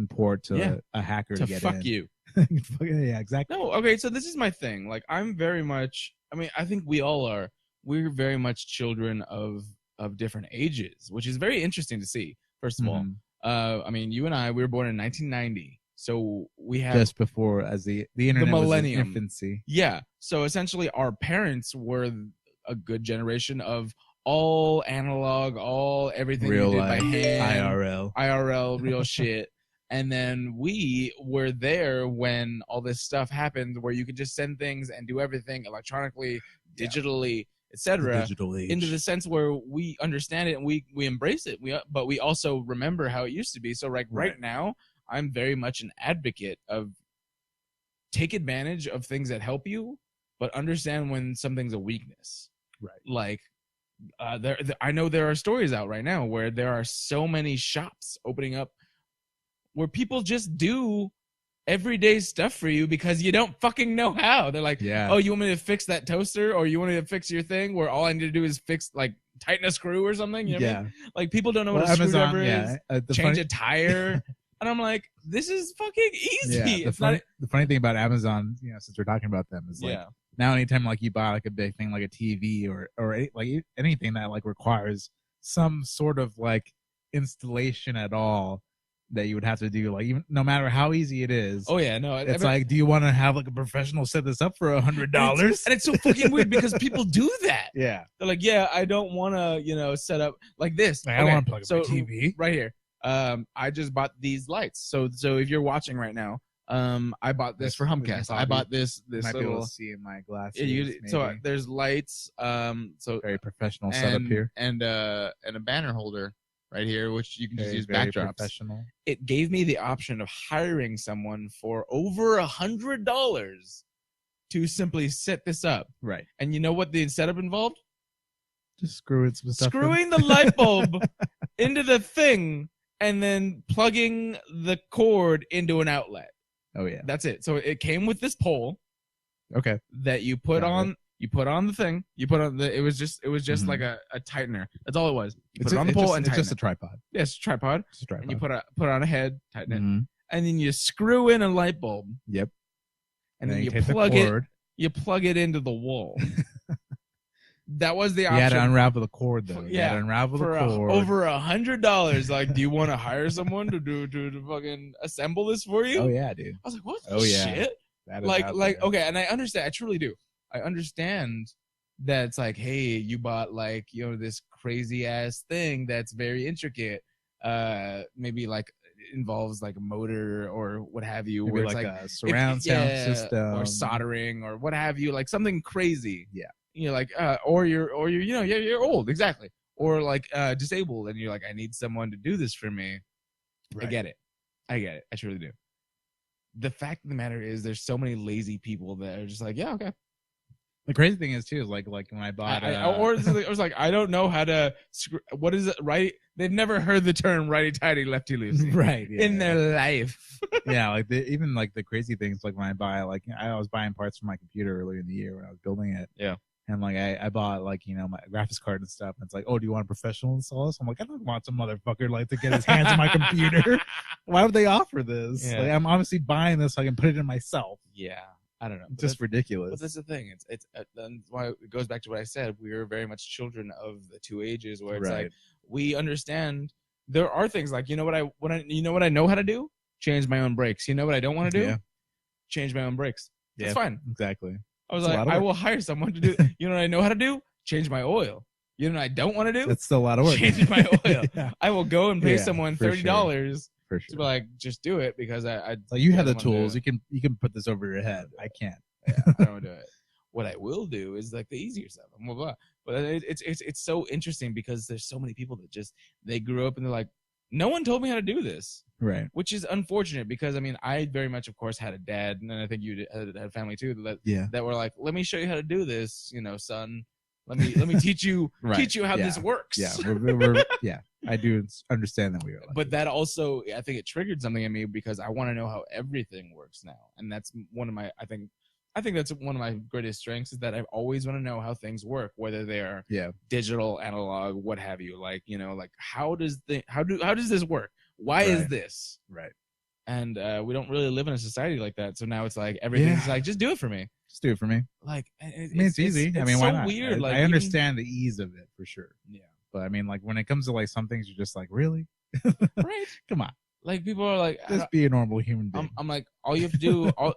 B: port to a hacker to get
A: fuck
B: in.
A: you.
B: Yeah, exactly.
A: No, okay, so this is my thing. Like, I'm very much. I mean, I think we all are. We're very much children of different ages, which is very interesting to see. First of all, I mean, you and I, we were born in 1990. So we have
B: just before as the internet
A: was in
B: infancy.
A: Yeah. So essentially our parents were a good generation of all analog, everything
B: real
A: we did
B: life,
A: by hand,
B: IRL,
A: real shit. And then we were there when all this stuff happened where you could just send things and do everything electronically, digitally, etc. into the sense where we understand it and we embrace it. But we also remember how it used to be. So right now, I'm very much an advocate of take advantage of things that help you, but understand when something's a weakness.
B: Right.
A: Like, I know there are stories out right now where there are so many shops opening up where people just do everyday stuff for you because you don't fucking know how. They're like, oh, you want me to fix that toaster, or you want me to fix your thing where all I need to do is fix, like, tighten a screw or something? You know what I mean? Like, people don't know what a screwdriver is. Change a tire. And I'm like, this is fucking easy.
B: Yeah, the funny thing about Amazon, since we're talking about them, is like now anytime like you buy like a big thing like a TV or like anything that like requires some sort of like installation at all that you would have to do, like, even no matter how easy it is.
A: Oh yeah, no,
B: it's like, do you want to have like a professional set this up for $100?
A: And it's so fucking weird because people do that.
B: Yeah,
A: they're like, I don't want to, set up like this.
B: I don't want to plug up my TV
A: right here. I just bought these lights. So if you're watching right now, I bought this for Humpcast. I bought this
B: might
A: little.
B: Be able to see in my glasses.
A: So there's lights. So
B: very professional setup here,
A: and a banner holder right here, which you can just use backdrops.
B: Professional.
A: It gave me the option of hiring someone for over $100 to simply set this up.
B: Right.
A: And you know what the setup involved?
B: Just screwing some stuff.
A: Screwing the light bulb into the thing. and then plugging the cord into an outlet.
B: Oh yeah.
A: That's it. So it came with this pole
B: Okay.
A: that you put
B: Got
A: on. You put on the thing. You put on the. It was just
B: Mhm.
A: like a tightener. That's all it was. You put
B: It's
A: it on the pole and
B: it's
A: tighten
B: just a
A: it.
B: tripod.
A: Yeah, it's a tripod.
B: Just a tripod.
A: And you put on a head, tighten it,
B: Mhm.
A: and then you screw in a light bulb,
B: Yep.
A: and then you
B: take
A: plug
B: the
A: it.
B: cord.
A: You plug it into the wall. That was the
B: You
A: option.
B: had to unravel the cord though. You
A: Yeah,
B: had to unravel the
A: for
B: cord.
A: over $100. Like, do you want to hire someone to fucking assemble this for you?
B: Oh yeah, dude.
A: I was like, what?
B: Oh, yeah.
A: Shit.
B: That is
A: Like
B: out there.
A: okay, and I understand. I truly do. I understand that it's like, hey, you bought like, you know, this crazy ass thing that's very intricate. Maybe like involves like a motor or what have you,
B: Maybe
A: where it's
B: like
A: like
B: a surround sound
A: yeah,
B: system
A: or soldering or what have you, like something crazy.
B: Yeah.
A: You know, like or you're you know, you're old, exactly, or like disabled, and you're like, I need someone to do this for me.
B: Right.
A: I get it. I truly do. The fact of the matter is, there's so many lazy people that are just like, yeah, okay.
B: The crazy thing is too is like when I bought
A: or it was like, I don't know how to. What is it? Right? They've never heard the term righty tighty, lefty loosey
B: right yeah,
A: in their life.
B: yeah, like even like the crazy things, like when I buy, like I was buying parts for my computer earlier in the year when I was building it.
A: Yeah.
B: And like I bought like, you know, my graphics card and stuff. And it's like, oh, do you want a professional install this? I'm like, I don't want some motherfucker like to get his hands on my computer. Why would they offer this?
A: Yeah.
B: Like, I'm obviously buying this so I can put it in myself.
A: Yeah, I don't know.
B: It's just ridiculous.
A: But that's the thing. It's that's why it goes back to what I said. We are very much children of the two ages, where it's
B: Right.
A: like we understand there are things like, you know what I know how to do? Change my own brakes. You know what I don't want to do?
B: Yeah.
A: Change my own brakes. That's
B: Yeah,
A: fine.
B: exactly.
A: I was
B: It's a
A: like,
B: lot of
A: I
B: work.
A: will hire someone to do. You know what I know how to do? Change my oil. You know what I don't want to do?
B: That's still a lot of work.
A: Change my oil.
B: Yeah,
A: I will go and pay
B: Yeah,
A: someone
B: for
A: $30
B: for
A: to be
B: sure.
A: like, just do it, because I
B: Like, you have the
A: don't wanna do
B: tools.
A: it.
B: You can put this over your head. I can't.
A: Yeah, I don't want to do it. What I will do is like the easier stuff. Blah, blah. But it's so interesting because there's so many people that just, they grew up and they're like, no one told me how to do this,
B: Right.
A: which is unfortunate because I mean, I very much, of course, had a dad, and then I think you had a family too, that were like, let me show you how to do this, you know, son. Let me teach you
B: Right.
A: teach you how
B: Yeah.
A: this works.
B: Yeah. We're yeah. I do understand that we are. Like
A: But that also, I think it triggered something in me because I want to know how everything works now, and that's one of my, I think that's one of my greatest strengths, is that I always want to know how things work, whether they are
B: yeah.
A: digital, analog, what have you. Like, you know, like how does this work? Why is
B: Right.
A: this?
B: Right.
A: And we don't really live in a society like that. So now it's like everything's
B: Yeah.
A: like, just do it for me.
B: Just do it for me.
A: Like,
B: I mean, it's easy. I mean,
A: so
B: why not?
A: weird. Like,
B: I understand the ease of it for sure.
A: Yeah.
B: But I mean, like when it comes to like some things, you're just like, really?
A: Right.
B: Come on,
A: Like people are like,
B: just be a normal human being.
A: I'm like, all you have to do, all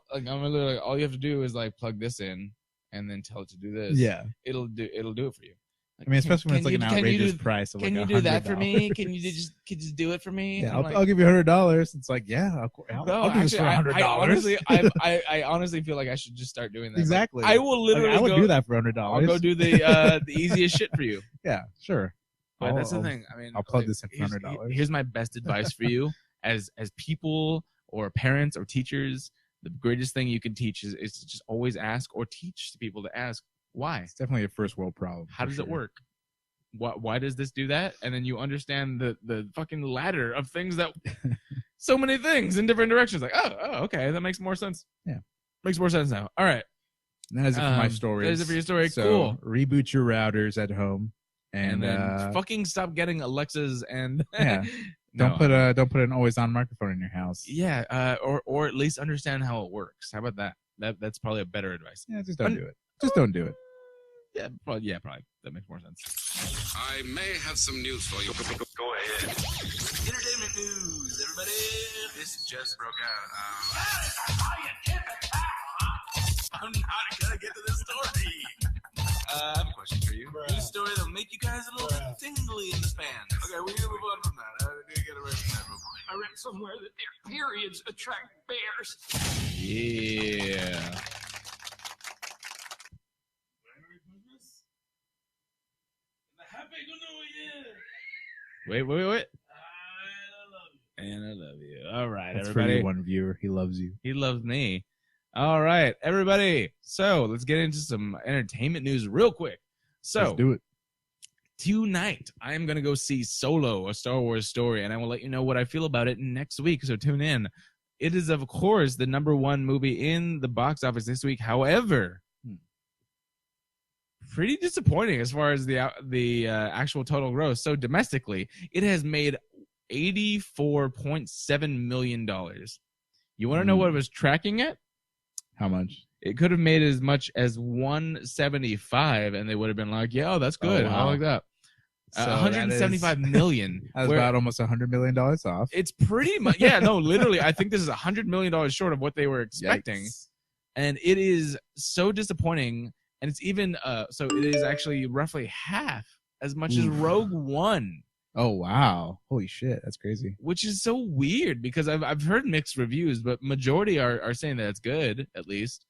A: you have to do is like plug this in, and then tell it to do this.
B: yeah.
A: It'll do it for you. Like,
B: I mean, especially when it's like an
A: can you
B: outrageous
A: do-
B: price of
A: Can
B: like
A: you do that for
B: $100.
A: me? Can you just do it for me?
B: Yeah,
A: I'm like,
B: I'll give you $100. It's like, yeah, I'll
A: no,
B: do this
A: actually,
B: for $100.
A: I honestly, I honly feel like I should just start doing that. Like,
B: Exactly.
A: I will
B: Like,
A: literally
B: I would
A: go
B: do that for $100.
A: I'll go do the easiest shit for you.
B: Yeah, sure.
A: But that's the
B: I'll-
A: thing. I mean,
B: I'll plug
A: like,
B: this in for $100.
A: Here's my best advice for you, as people or parents or teachers. The greatest thing you can teach is to just always ask, or teach people to ask, why?
B: It's definitely a first world problem.
A: How
B: for
A: does it
B: sure.
A: work? Why does this do that? And then you understand the fucking ladder of things that so many things in different directions. Like, oh, okay, that makes more sense.
B: Yeah.
A: Makes more sense now. All right.
B: And that is it for my story.
A: That is it for your story.
B: So,
A: Cool.
B: reboot your routers at home,
A: And
B: and,
A: then fucking stop getting Alexas and
B: Yeah.
A: No,
B: don't put an always on microphone in your house.
A: yeah, or at least understand how it works. How about that? That's probably a better advice.
B: Yeah, just don't do it. Just don't do it.
A: Yeah, probably. That makes more sense.
C: I may have some news for you. Go ahead.
D: Entertainment news, everybody. This just broke out. I'm not gonna get to this story. I have a question for you. Here's a story that'll make you guys a little bit tingly in the pants. Okay, we're gonna move on from that. I need to get away from that real quick.
E: I read somewhere that their periods attract bears.
A: Yeah. Wait. And I love you. All right,
B: That's for
A: everybody.
B: you, one viewer. He loves you.
A: He loves me. All right, everybody. So let's get into some entertainment news real quick. So
B: Let's do it.
A: tonight I am going to go see Solo, a Star Wars story, and I will let you know what I feel about it next week. So tune in. It is, of course, the #1 movie in the box office this week. However, pretty disappointing as far as the actual total gross. So domestically, it has made $84.7 million. You want to know what it was tracking at?
B: How much?
A: It could have made as much as 175, and they would have been like, "Yeah, that's good.
B: Oh, wow.
A: I like that."
B: So
A: 175 million.
B: That's
A: where
B: about almost $100 million off.
A: it's pretty much, yeah, no, literally, I think this is $100 million short of what they were expecting.
B: Yikes.
A: And it is so disappointing. And it's even, so it is actually roughly half as much as Rogue One,
B: Oh, wow. Holy shit. That's crazy.
A: which is so weird because I've heard mixed reviews, but majority are saying that it's good, at least.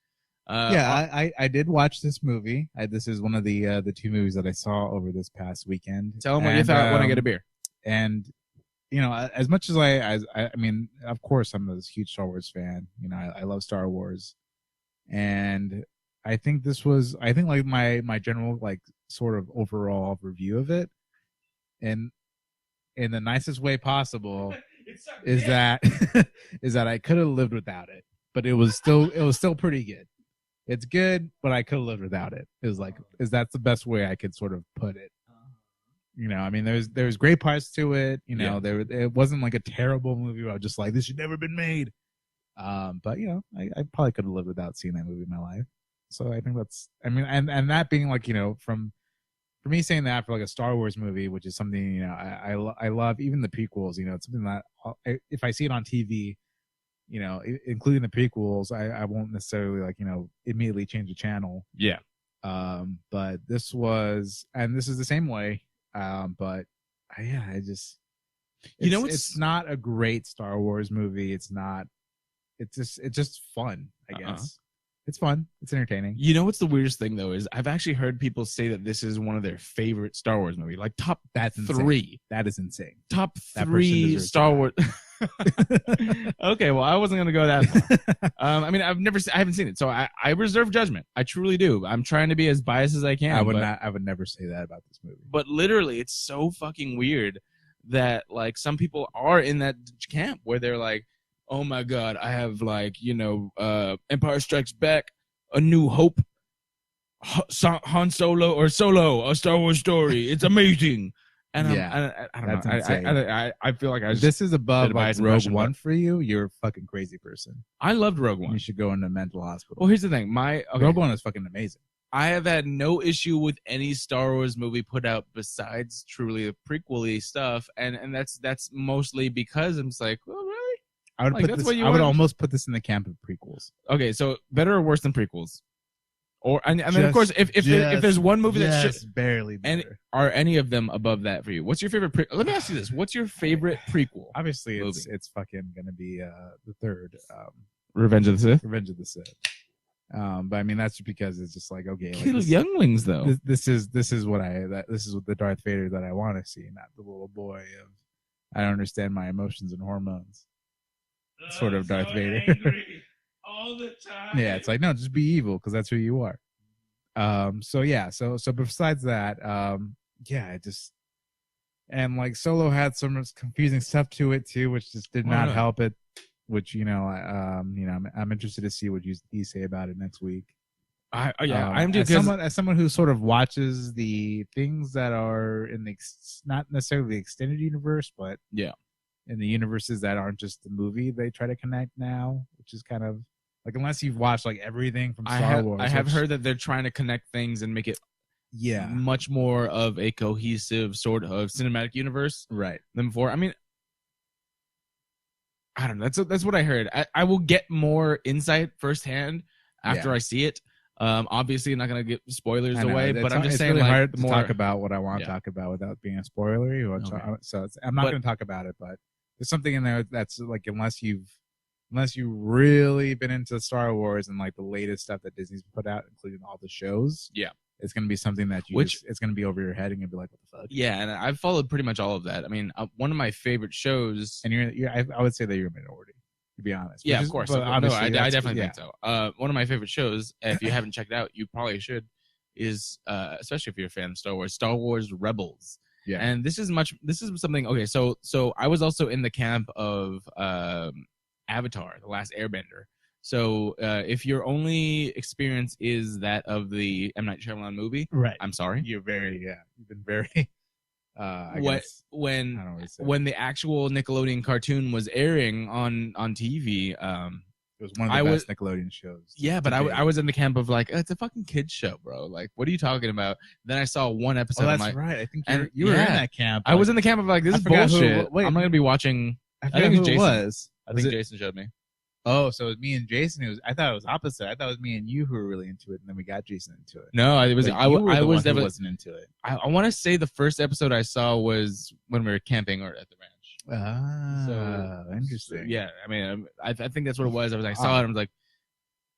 B: I did watch this movie. This is one of the 2 movies that I saw over this past weekend.
A: Tell them what you thought when I get a beer.
B: And you know, as much as I mean, of course, I'm a huge Star Wars fan. You know, I love Star Wars, and I think like my general like sort of overall review of it, and in the nicest way possible, is that I could have lived without it, but it was still pretty good. It's good, but I could have lived without it. That's the best way I could sort of put it. You know, I mean, there's great parts to it. You know, it wasn't like a terrible movie where I was just like, this should never been made. But you know, I probably could have lived without seeing that movie in my life. So I think and that being like, you know, for me saying that for like a Star Wars movie, which is something, you know, I love, even the prequels. You know, it's something that if I see it on TV, you know, including the prequels, I won't necessarily like, you know, immediately change the channel.
A: Yeah.
B: But this is the same way. But it's not a great Star Wars movie. It's just fun, I guess. It's fun. It's entertaining.
A: You know what's the weirdest thing though is I've actually heard people say that this is one of their favorite Star Wars movies, like top
B: That's
A: 3.
B: Insane. That is insane.
A: Top
B: That
A: 3 Star Wars. Okay, well, I wasn't gonna go that far. I mean, I haven't seen it, so I reserve judgment. I truly do. I'm trying to be as biased as I can.
B: I would never say that about this movie.
A: But literally, it's so fucking weird that like some people are in that camp where they're like, oh my god, I have like, you know, Empire Strikes Back, A New Hope, Han Solo, or Solo, a Star Wars story. It's amazing. And I don't
B: that's
A: know.
B: insane.
A: I feel like
B: If this is above
A: did a
B: like
A: biased
B: Rogue
A: impression,
B: One for you, you're a fucking crazy person.
A: I loved Rogue
B: You
A: One.
B: should go into a mental hospital.
A: Well, here's the thing.
B: Rogue One is fucking amazing.
A: I have had no issue with any Star Wars movie put out besides truly the prequel-y stuff, and that's mostly because I'm just like, well, really?
B: I would
A: Like, that's what you
B: I would
A: want?
B: almost put this in the camp of prequels.
A: Okay, so better or worse than prequels? Or and then of course, if there's one movie that should,
B: barely
A: and
B: better.
A: are any of them above that for you? What's your favorite? Let me ask you this: what's your favorite prequel?
B: Obviously,
A: movie?
B: it's fucking gonna be the third
A: Revenge of the Sith.
B: Revenge of the Sith. But I mean that's just because it's just like okay, like
A: Kill younglings though.
B: this is the Darth Vader that I want to see, not the little boy of I don't understand my emotions and hormones. Sort of Darth Vader.
A: All the time.
B: Yeah, it's like no, just be evil because that's who you are. So besides that, it just and like Solo had some confusing stuff to it too, which just did not help it. Which I'm interested to see what you say about it next week.
A: I'm just
B: as someone who sort of watches the things that are in the not necessarily the extended universe, but in the universes that aren't just the movie, they try to connect now, which is kind of like unless you've watched like everything from Star Wars.
A: I have heard that they're trying to connect things and make it much more of a cohesive sort of cinematic universe
B: right
A: than before. I mean, I don't know. That's what I heard. I will get more insight firsthand after I see it. Obviously, I'm not gonna get spoilers away, but I'm just saying
B: really
A: like
B: hard to
A: more,
B: talk about what I want to talk about without being a spoilery. So I'm not going to talk about it, but there's something in there that's like unless you've really been into Star Wars and like the latest stuff that Disney's put out, including all the shows, it's going to be something that it's going to be over your head and you'll be like, what the fuck?
A: Yeah, and I've followed pretty much all of that. I mean, one of my favorite shows,
B: and I would say that you're a minority, to be honest.
A: Yeah, of course. No, I definitely think so. One of my favorite shows, if you haven't checked it out, you probably should, is especially if you're a fan of Star Wars Rebels.
B: Yeah.
A: And this is something. Okay, so I was also in the camp of Avatar, The Last Airbender. So if your only experience is that of the M. Night Shyamalan movie,
B: Right.
A: I'm sorry.
B: You've been very. I guess, I don't know what to say.
A: When the actual Nickelodeon cartoon was airing on TV,
B: it was one of the best Nickelodeon shows.
A: Yeah, but I was in the camp of like, it's a fucking kids show, bro. Like, what are you talking about? Then I saw one episode.
B: Oh, that's
A: like,
B: right. I think you were in that camp.
A: I was in the camp of like, this is bullshit. I'm not gonna be watching.
B: I think it was.
A: I think Jason showed me.
B: Oh, so it was me and Jason. I thought it was opposite. I thought it was me and you who were really into it, and then we got Jason into it.
A: No, it was.
B: But
A: I was definitely
B: wasn't into it.
A: I want to say the first episode I saw was when we were camping or at the ranch.
B: Ah, interesting.
A: Yeah, I mean, I think that's what it was. I saw it. I was like,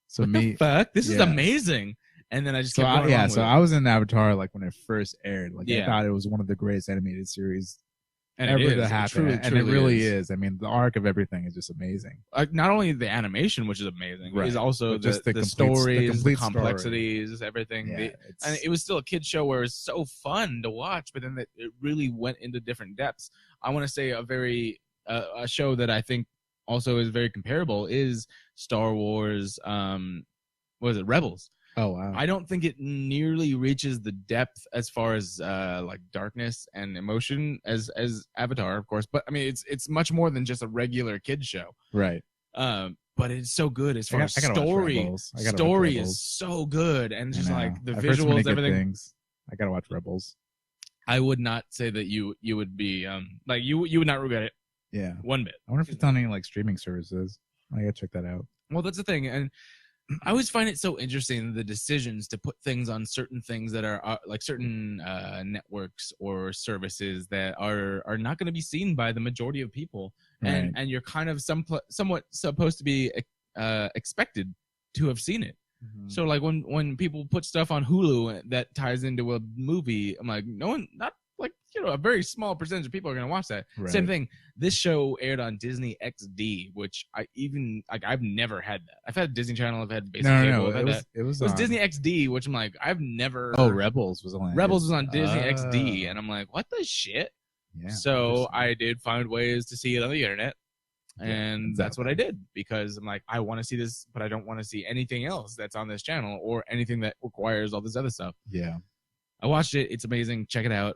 B: so
A: what the fuck? This is amazing. And then I just kept going along with it.
B: I was in Avatar like when it first aired. Like
A: Yeah.
B: I thought it was one of the greatest animated series
A: and
B: ever
A: it is.
B: to
A: It
B: happen,
A: truly,
B: and it really is. I mean, the arc of everything is just amazing.
A: Not only the animation, which is amazing,
B: Right.
A: is also
B: But
A: the stories, the
B: story.
A: complexities, everything.
B: Yeah,
A: And it was still a kid show where it was so fun to watch, but then it really went into different depths. I want to say a show that I think also is very comparable is Star Wars. What was it? Rebels.
B: Oh wow!
A: I don't think it nearly reaches the depth as far as like darkness and emotion as Avatar, of course. But I mean, it's much more than just a regular kid show.
B: Right.
A: But it's so good as far as
B: story.
A: Story is so good, and just like the visuals, everything.
B: Things. I gotta watch Rebels.
A: I would not say that you would be like you would not regret it.
B: Yeah,
A: one bit.
B: I wonder if it's on any like streaming services. I gotta check that out.
A: Well, that's the thing, and I always find it so interesting the decisions to put things on certain things that are like certain networks or services that are not going to be seen by the majority of people, and you're kind of somewhat supposed to be expected to have seen it. Mm-hmm. So like when people put stuff on Hulu that ties into a movie, I'm like, no one, not like, a very small percentage of people are going to watch that. Right. Same thing. This show aired on Disney XD, which I've never had that. I've had Disney Channel. I've had basic cable. It was Disney XD, which I'm like, I've never.
B: Oh, Rebels was on
A: Disney XD, and I'm like, what the shit? Yeah. So I did find ways to see it on the internet, and that's what I did, because I'm like, I want to see this, but I don't want to see anything else that's on this channel or anything that requires all this other stuff.
B: Yeah.
A: I watched it. It's amazing. Check it out.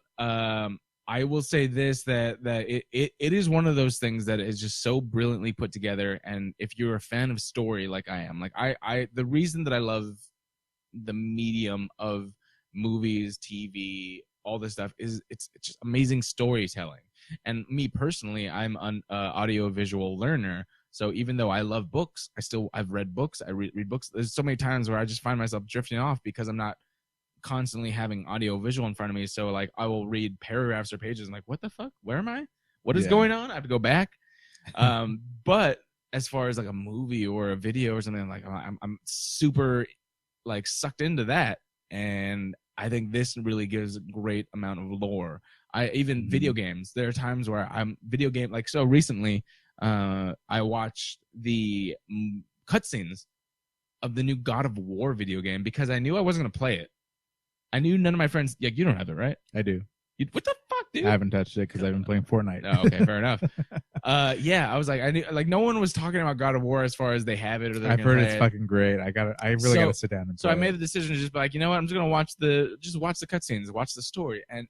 A: I will say this, that it is one of those things that is just so brilliantly put together. And if you're a fan of story like I am, like I the reason that I love the medium of movies, TV, all this stuff is it's just amazing storytelling. And me personally, I'm an audio-visual learner. So even though I love books, I've read books. I read books. There's so many times where I just find myself drifting off because I'm not constantly having audio visual in front of me. So like I will read paragraphs or pages and like, what the fuck, where am I, what is going on? I have to go back. But as far as like a movie or a video or something, like I'm super like sucked into that, and I think this really gives a great amount of lore. Video games, there are times where like so recently I watched the cutscenes of the new God of War video game because I knew I wasn't going to play it. I knew none of my friends. Yeah, you don't have it, right?
B: I do.
A: What the fuck, dude?
B: I haven't touched it because I've been playing Fortnite.
A: Oh, okay, fair enough. Yeah, I was like, I knew, like, no one was talking about God of War as far as they have it or they're.
B: I've heard it's fucking great. I really gotta sit down and.
A: So I made the decision to just be like, you know what? I'm just gonna watch the cutscenes, watch the story, and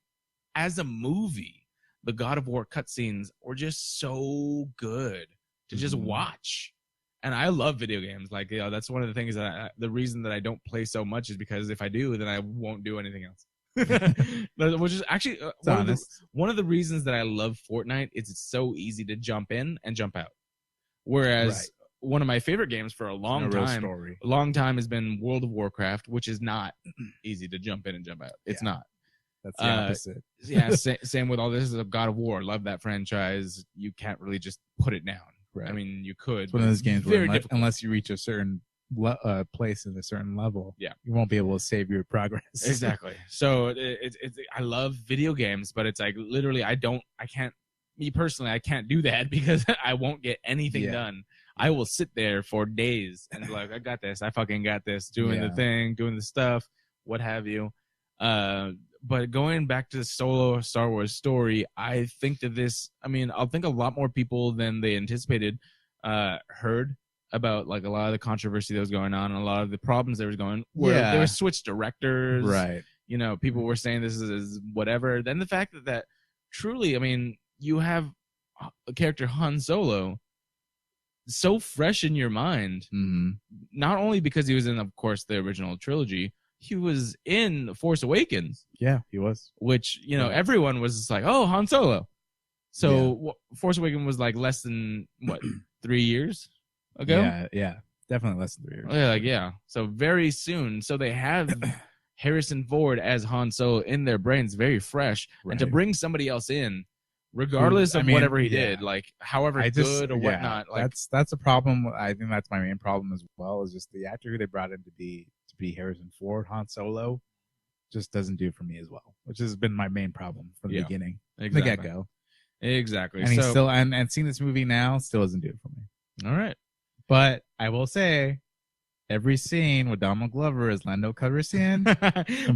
A: as a movie, the God of War cutscenes were just so good to just watch. And I love video games. Like, that's one of the things that the reason that I don't play so much is because if I do, then I won't do anything else. Which is actually one of the reasons that I love Fortnite is it's so easy to jump in and jump out. Whereas one of my favorite games for a long time has been World of Warcraft, which is not easy to jump in and jump out. It's not.
B: That's the opposite.
A: Yeah, same with all this. God of War. Love that franchise. You can't really just put it down. Right. I mean, you could.
B: It's one of those games where unless you reach a certain place in a certain level, you won't be able to save your progress.
A: Exactly. So I love video games, but it's like literally I can't do that because I won't get anything done. I will sit there for days and be like, I got this. I fucking got this. Doing the thing, doing the stuff, what have you. But going back to the solo Star Wars story, I think that I think a lot more people than they anticipated heard about like a lot of the controversy that was going on and a lot of the problems there was going where they were switched directors.
B: Right.
A: You know, people were saying this is whatever. Then the fact that truly, I mean, you have a character Han Solo so fresh in your mind, not only because he was in, of course, the original trilogy, he was in Force Awakens.
B: Yeah, he was.
A: Which, you know, everyone was just like, oh, Han Solo. So Force Awakens was like less than, 3 years ago?
B: Yeah, definitely less than 3 years.
A: Yeah. So very soon. So they have Harrison Ford as Han Solo in their brains, very fresh. Right. And to bring somebody else in, regardless of whatever he did, like however good or whatnot. Like
B: that's a problem. I think that's my main problem as well, is just the actor who they brought in to be Harrison Ford, Han Solo, just doesn't do for me as well, which has been my main problem from the beginning, the get-go.
A: Exactly.
B: And he's still and seeing this movie now still doesn't do it for me.
A: All right.
B: But I will say, every scene with Donald Glover as Lando Calrissian,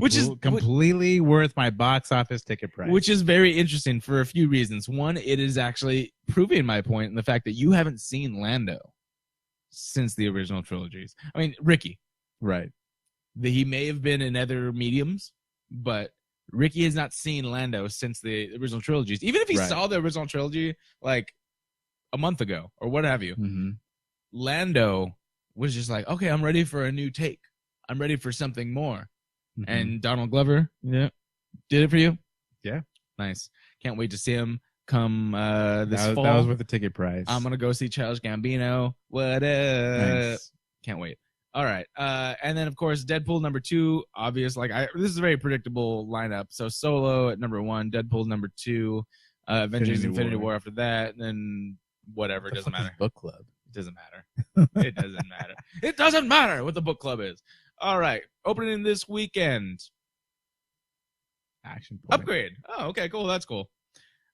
A: which is
B: completely worth my box office ticket price.
A: Which is very interesting for a few reasons. One, it is actually proving my point in the fact that you haven't seen Lando since the original trilogies. I mean, Ricky.
B: Right.
A: He may have been in other mediums, but Ricky has not seen Lando since the original trilogies. Even if he saw the original trilogy like a month ago or what have you, Lando was just like, okay, I'm ready for a new take. I'm ready for something more. And Donald Glover, did it for you?
B: Yeah.
A: Nice. Can't wait to see him come this fall.
B: That was worth the ticket price.
A: I'm going to go see Childish Gambino. What up? Nice. Can't wait. All right. And then, of course, Deadpool #2, obvious. This is a very predictable lineup. So Solo at #1, Deadpool #2, Avengers Infinity War after that, and then whatever. It doesn't matter.
B: Book club.
A: It doesn't matter. It doesn't matter. It doesn't matter what the book club is. All right. Opening this weekend.
B: Action Point.
A: Upgrade. Oh, okay, cool. That's cool.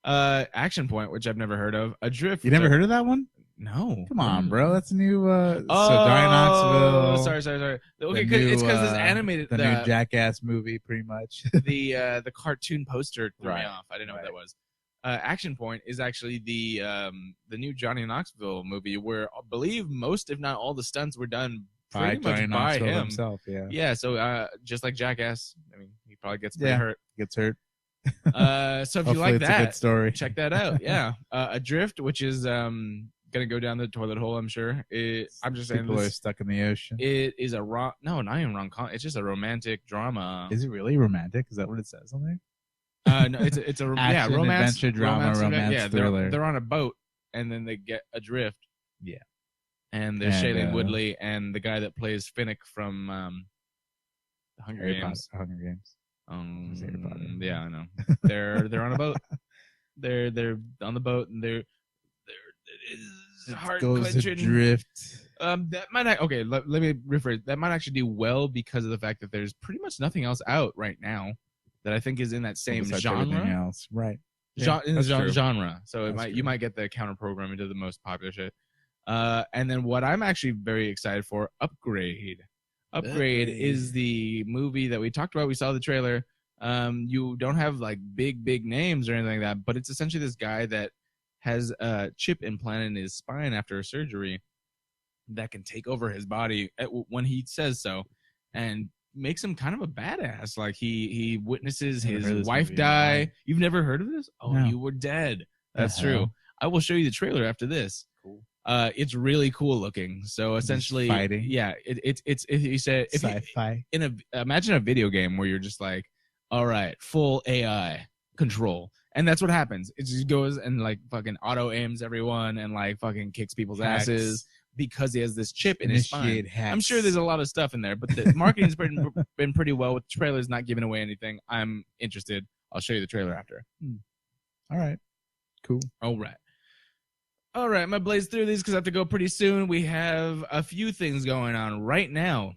A: Action Point, which I've never heard of. Adrift.
B: You never heard of that one?
A: No.
B: Come on, bro. That's a new. So Johnny Knoxville.
A: Sorry. Okay, it's because this animated.
B: The new Jackass movie, pretty much.
A: the cartoon poster threw me off. I didn't know what that was. Action Point is actually the new Johnny Knoxville movie, where I believe most, if not all, the stunts were done pretty much by him
B: himself. Yeah.
A: Yeah. So just like Jackass, I mean, he probably gets pretty hurt.
B: Gets hurt.
A: So if you like that,
B: a good story.
A: Check that out. Yeah. Adrift, which is gonna go down the toilet hole, I'm sure. I'm just saying,
B: people are stuck in the ocean.
A: It is not even rom-com. It's just a romantic drama.
B: Is it really romantic? Is that what it says on there?
A: No, it's a
B: action,
A: romance,
B: adventure drama, romance thriller.
A: They're on a boat and then they get adrift.
B: Yeah.
A: And there's Shailene Woodley and the guy that plays Finnick from Hunger Games.
B: Hunger Games.
A: Yeah, I know. They're on a boat. They're on the boat and they're it is heart clenching.
B: Adrift.
A: That might let me rephrase. That might actually do well because of the fact that there's pretty much nothing else out right now that I think is in that same genre.
B: Else. Right.
A: In the genre. So you might get the counter program into the most popular shit. And then what I'm actually very excited for, Upgrade. Upgrade is the movie that we talked about. We saw the trailer. You don't have like big names or anything like that, but it's essentially this guy that has a chip implanted in his spine after a surgery that can take over his body when he says so, and makes him kind of a badass. Like he witnesses his wife die. You've never heard of this? Oh, no. You were dead. That's true. I will show you the trailer after this.
B: Cool.
A: It's really cool looking. So essentially,
B: fighting.
A: Yeah, it's he said
B: sci-fi.
A: Imagine a video game where you're just like, all right, full AI control. And that's what happens. It just goes and like fucking auto aims everyone and like fucking kicks people's asses because he has this chip in his spine.
B: Hacks.
A: I'm sure there's a lot of stuff in there, but the marketing's been pretty well with the trailers not giving away anything. I'm interested. I'll show you the trailer after.
B: All right. Cool.
A: All right. I'm going to blaze through these because I have to go pretty soon. We have a few things going on right now.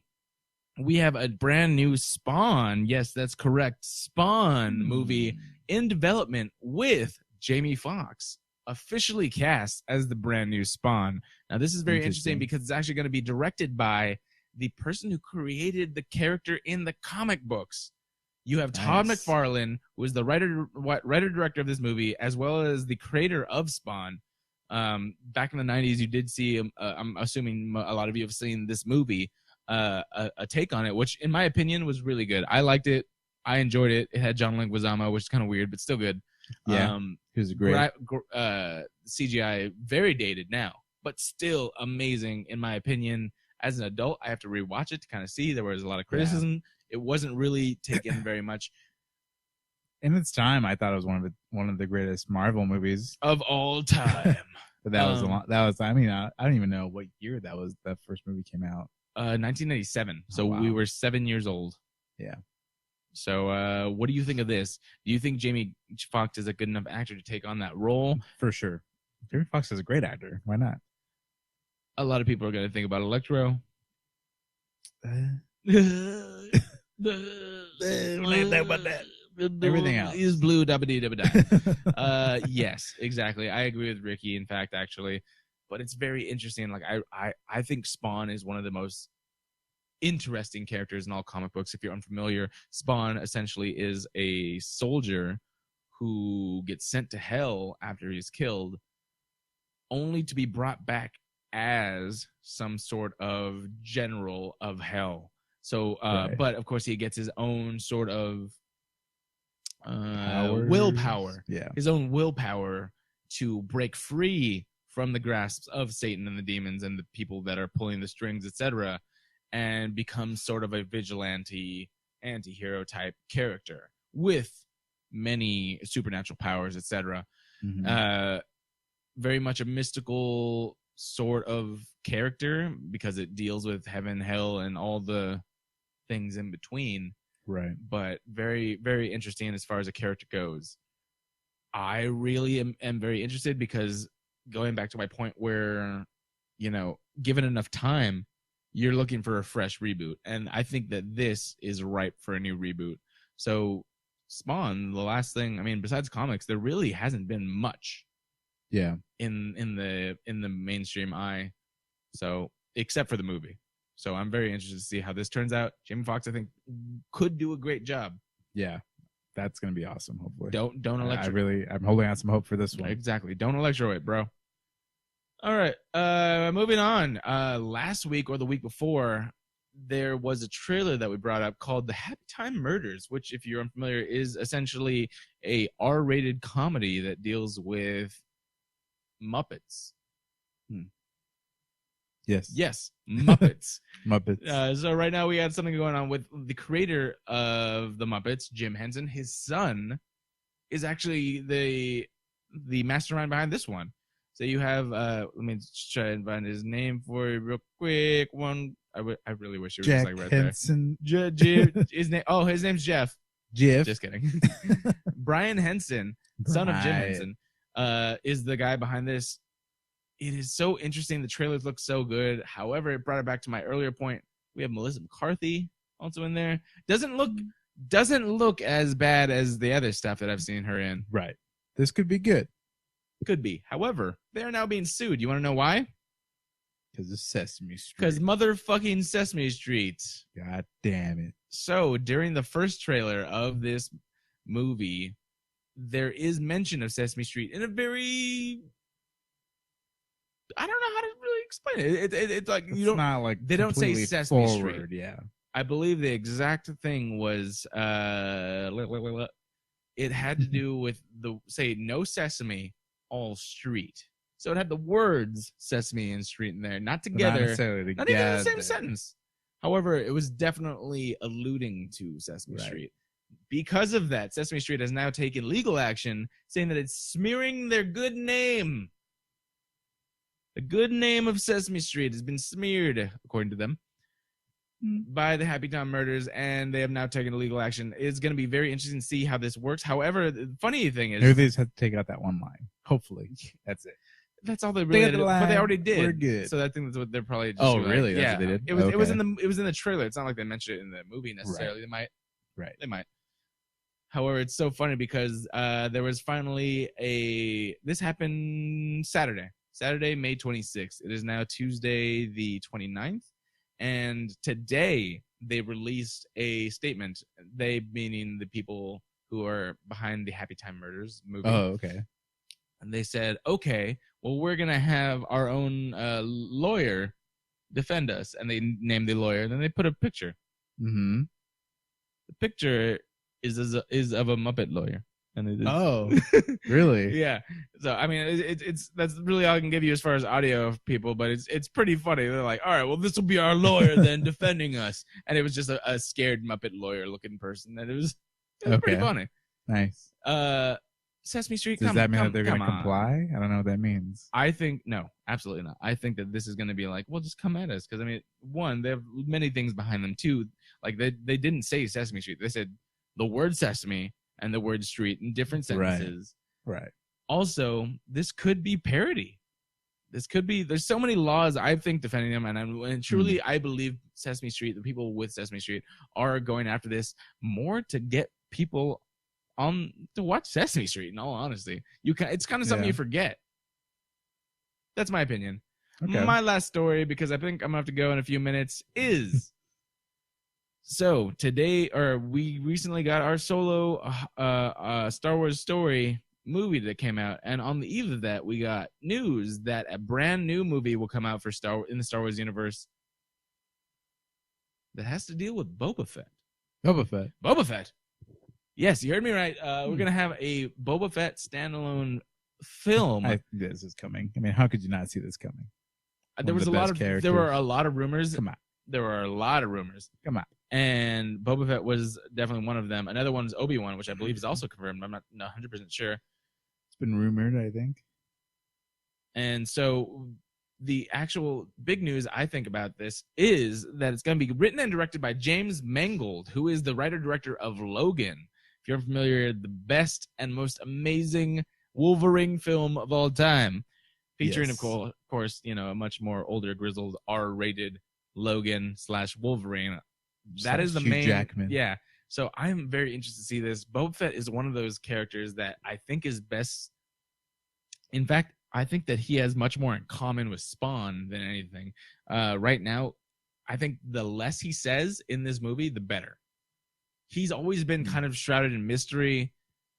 A: We have a brand new Spawn. Yes, that's correct. Spawn movie in development with Jamie Foxx, officially cast as the brand new Spawn. Now, this is very interesting because it's actually going to be directed by the person who created the character in the comic books. You have Todd
B: Nice.
A: McFarlane, who is the writer-director of this movie, as well as the creator of Spawn. Back in the 90s, you did see, I'm assuming a lot of you have seen this movie, a take on it, which in my opinion was really good. I liked it. I enjoyed it. It had John Leguizamo, which is kind of weird, but still good.
B: Yeah, he was great.
A: CGI, very dated now, but still amazing in my opinion. As an adult, I have to rewatch it to kind of see. There was a lot of criticism. Yeah. It wasn't really taken very much.
B: In its time, I thought it was one of the greatest Marvel movies
A: of all time.
B: But that was a lot. That was. I mean, I don't even know what year that was. That first movie came out.
A: 1997. So
B: wow.
A: We were 7 years old.
B: Yeah.
A: So what do you think of this? Do you think Jamie Foxx is a good enough actor to take on that role?
B: For sure. Jamie Foxx is a great actor. Why not?
A: A lot of people are going to think about Electro.
B: Everything else
A: is blue. Da-ba-dee-da-ba-da. Yes, exactly. I agree with Ricky. In fact, actually, but it's very interesting. Like I think Spawn is one of the most interesting characters in all comic books. If you're unfamiliar, Spawn essentially is a soldier who gets sent to hell after he's killed, only to be brought back as some sort of general of hell. So,
B: right.
A: But of course, he gets his own sort of willpower.
B: Yeah,
A: his own willpower to break free from the grasps of Satan and the demons and the people that are pulling the strings, etc., and become sort of a vigilante, anti-hero type character with many supernatural powers, etc.
B: Mm-hmm.
A: Very much a mystical sort of character because it deals with heaven, hell, and all the things in between.
B: Right.
A: But very, very interesting as far as a character goes. I really am very interested because going back to my point where, given enough time, you're looking for a fresh reboot. And I think that this is ripe for a new reboot. So Spawn, the last thing, besides comics, there really hasn't been much.
B: Yeah.
A: In the mainstream eye. So except for the movie. So I'm very interested to see how this turns out. Jamie Foxx, I think, could do a great job.
B: Yeah. That's gonna be awesome, hopefully.
A: Don't electro.
B: I'm holding out some hope for this one.
A: Exactly. Don't electro it, bro. All right. Moving on. Last week or the week before, there was a trailer that we brought up called The Happy Time Murders, which, if you're unfamiliar, is essentially a R-rated comedy that deals with Muppets. Yes, Muppets.
B: Muppets.
A: So right now we had something going on with the creator of the Muppets, Jim Henson. His son is actually the mastermind behind this one. So you have, let me try and find his name for you real quick. I really wish you were
B: Jack
A: just like right
B: Henson.
A: there. His name's Jeff.
B: Jeff.
A: Just kidding. Brian Henson, son of Jim Henson, is the guy behind this. It is so interesting. The trailers look so good. However, it brought it back to my earlier point. We have Melissa McCarthy also in there. Doesn't look as bad as the other stuff that I've seen her in.
B: Right. This could be good.
A: Could be. However, they are now being sued. You want to know why?
B: Because of Sesame Street.
A: Because motherfucking Sesame Street.
B: God damn it.
A: So, during the first trailer of this movie, there is mention of Sesame Street in a very... I don't know how to really explain it. It's like
B: you don't. Not like
A: they don't say Sesame
B: forward,
A: Street.
B: Yeah,
A: I believe the exact thing was it had to do with say no Sesame, all street. So it had the words Sesame and Street in there, not together, not even in the same sentence. However, it was definitely alluding to Sesame Street. Because of that, Sesame Street has now taken legal action, saying that it's smearing their good name. The good name of Sesame Street has been smeared, according to them, by the Happy Time Murders, and they have now taken legal action. It's going to be very interesting to see how this works. However, the funny thing is...
B: Maybe they just have to take out that one line. Hopefully. That's it.
A: That's all they really did. But they already did.
B: We're good.
A: So I think that's what they're probably just
B: doing. Really?
A: That's
B: what they did?
A: It was in the trailer. It's not like they mentioned it in the movie necessarily.
B: Right.
A: They might. However, it's so funny because there was finally this happened Saturday, May 26th. It is now Tuesday the 29th, And today they released a statement. They meaning the people who are behind the Happy Time Murders movie.
B: Oh, okay.
A: And they said, okay, well, we're going to have our own lawyer defend us. And they named the lawyer. And then they put a picture.
B: Mm-hmm.
A: The picture is of a Muppet lawyer. And it is,
B: Oh, really?
A: yeah. So, I mean, it's that's really all I can give you as far as audio of people, but it's pretty funny. They're like, all right, well, this will be our lawyer then defending us. And it was just a scared Muppet lawyer looking person. And it was pretty funny.
B: Nice.
A: Sesame Street.
B: Does that mean that they're going to comply? I don't know what that means.
A: I think no, absolutely not. I think that this is going to be like, well, just come at us because I mean, one, they have many things behind them. Two, like they didn't say Sesame Street. They said the word Sesame and the word Street in different sentences.
B: Right.
A: Also, this could be parody. This could be. There's so many laws. I think defending them, and truly, I believe Sesame Street, the people with Sesame Street, are going after this more to get people to watch Sesame Street. In all honesty, it's kind of something you forget. That's my opinion. Okay. My last story, because I think I'm gonna have to go in a few minutes, is so today, or we recently got our solo Star Wars story movie that came out, and on the eve of that, we got news that a brand new movie will come out for in the Star Wars universe that has to deal with Boba Fett. Boba Fett. Yes, you heard me right. We're going to have a Boba Fett standalone film.
B: This is coming. I mean, how could you not see this coming?
A: There were a lot of rumors.
B: Come on.
A: There were a lot of rumors.
B: Come on.
A: And Boba Fett was definitely one of them. Another one is Obi-Wan, which I believe is also confirmed. I'm not 100% sure.
B: It's been rumored, I think.
A: And so the actual big news I think about this is that it's going to be written and directed by James Mangold, who is the writer-director of Logan. If you're familiar, the best and most amazing Wolverine film of all time, featuring, of course, a much more older, grizzled, R-rated Logan / Wolverine. That is the main. Jackman. Yeah. So I'm very interested to see this. Boba Fett is one of those characters that I think is best. In fact, I think that he has much more in common with Spawn than anything. Right now, I think the less he says in this movie, the better. He's always been kind of shrouded in mystery,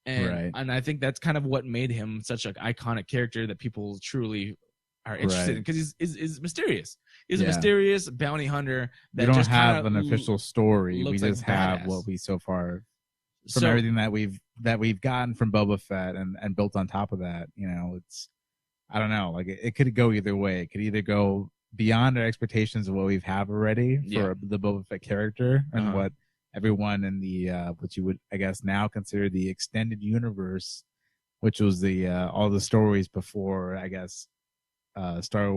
A: and I think that's kind of what made him such an iconic character that people truly are interested in, because he's mysterious. He's a mysterious bounty hunter that
B: we don't
A: just
B: have an official story. We just have
A: badass.
B: What we so far from everything that we've gotten from Boba Fett and built on top of that. It's, I don't know, like it could go either way. It could either go beyond our expectations of what we have already for the Boba Fett character and what everyone in the what you would, I guess, now consider the extended universe, which was the all the stories before, I guess, Star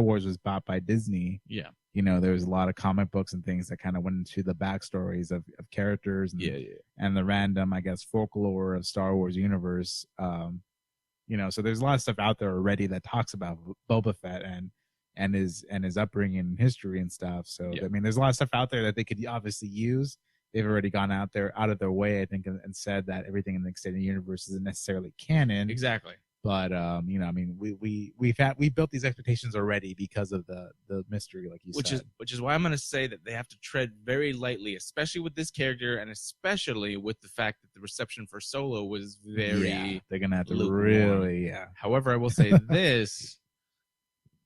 B: Wars was bought by Disney.
A: Yeah.
B: There was a lot of comic books and things that kind of went into the backstories of characters and the random, I guess, folklore of Star Wars universe. So there's a lot of stuff out there already that talks about Boba Fett and his upbringing and history and stuff. So I mean, there's a lot of stuff out there that they could obviously use. They've already gone out of their way, I think, and said that everything in the extended universe isn't necessarily canon.
A: Exactly.
B: But I mean, we've built these expectations already because of the mystery, like you said.
A: Which is why I'm going to say that they have to tread very lightly, especially with this character, and especially with the fact that the reception for Solo was very.
B: They're gonna have to
A: lukewarm.
B: really.
A: However, I will say this.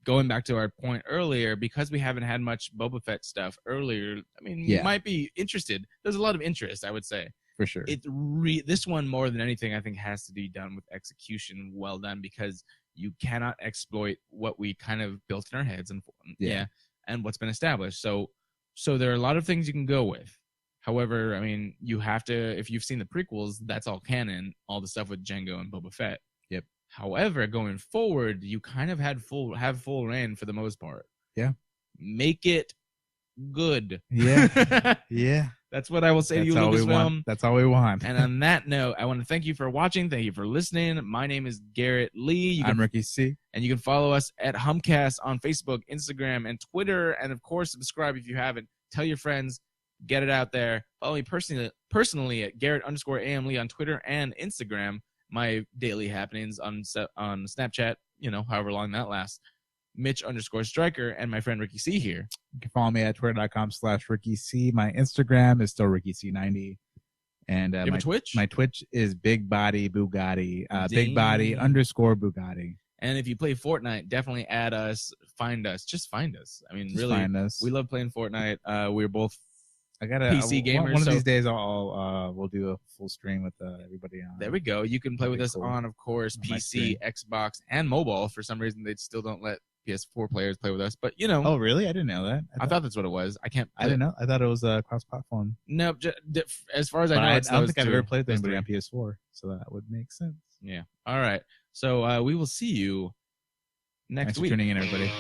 A: Going back to our point earlier, because we haven't had much Boba Fett stuff earlier, I mean, you might be interested. There's a lot of interest, I would say.
B: For sure.
A: This one, more than anything, I think has to be done with execution well done, because you cannot exploit what we kind of built in our heads and what's been established. So there are a lot of things you can go with. However, I mean, you have to, if you've seen the prequels, that's all canon, all the stuff with Jango and Boba Fett.
B: Yep.
A: However, going forward, you kind of have full reign for the most part.
B: Yeah.
A: Make it good.
B: Yeah. Yeah.
A: That's what I will say to you, Lucasfilm.
B: That's all we want.
A: And on that note, I want to thank you for watching. Thank you for listening. My name is Garrett Lee.
B: I'm Ricky C.
A: And you can follow us at Humpcast on Facebook, Instagram, and Twitter. And, of course, subscribe if you haven't. Tell your friends. Get it out there. Follow me personally at Garrett_AM on Twitter and Instagram. My daily happenings on Snapchat, however long that lasts. Mitch_Striker, and my friend Ricky C here.
B: You can follow me at twitter.com/RickyC. My Instagram is still RickyC90. And
A: You have a Twitch?
B: My Twitch is Big Body Bugatti. Big
A: Dang.
B: Body _Bugatti.
A: And if you play Fortnite, definitely add us, find us. Just find us. I mean,
B: Just
A: really,
B: find us.
A: we love playing Fortnite. We're both
B: I got
A: PC gamers.
B: One of
A: so
B: these days, we'll do a full stream with everybody on.
A: there we go. You can play with us
B: cool.
A: on, of course,
B: On my
A: PC, Xbox, and mobile. For some reason, they still don't let PS4 players play with us. But, you know.
B: Oh, really? I didn't know that.
A: I thought that's what it was. I
B: didn't know. I thought it was cross-platform.
A: No, as far as I
B: But
A: know,
B: I
A: it's
B: don't
A: those
B: think I've
A: two,
B: ever played with
A: those
B: anybody
A: three.
B: on PS4, so that would make sense.
A: Yeah. All right. So we will see you next
B: Thanks for
A: week.
B: tuning in, everybody.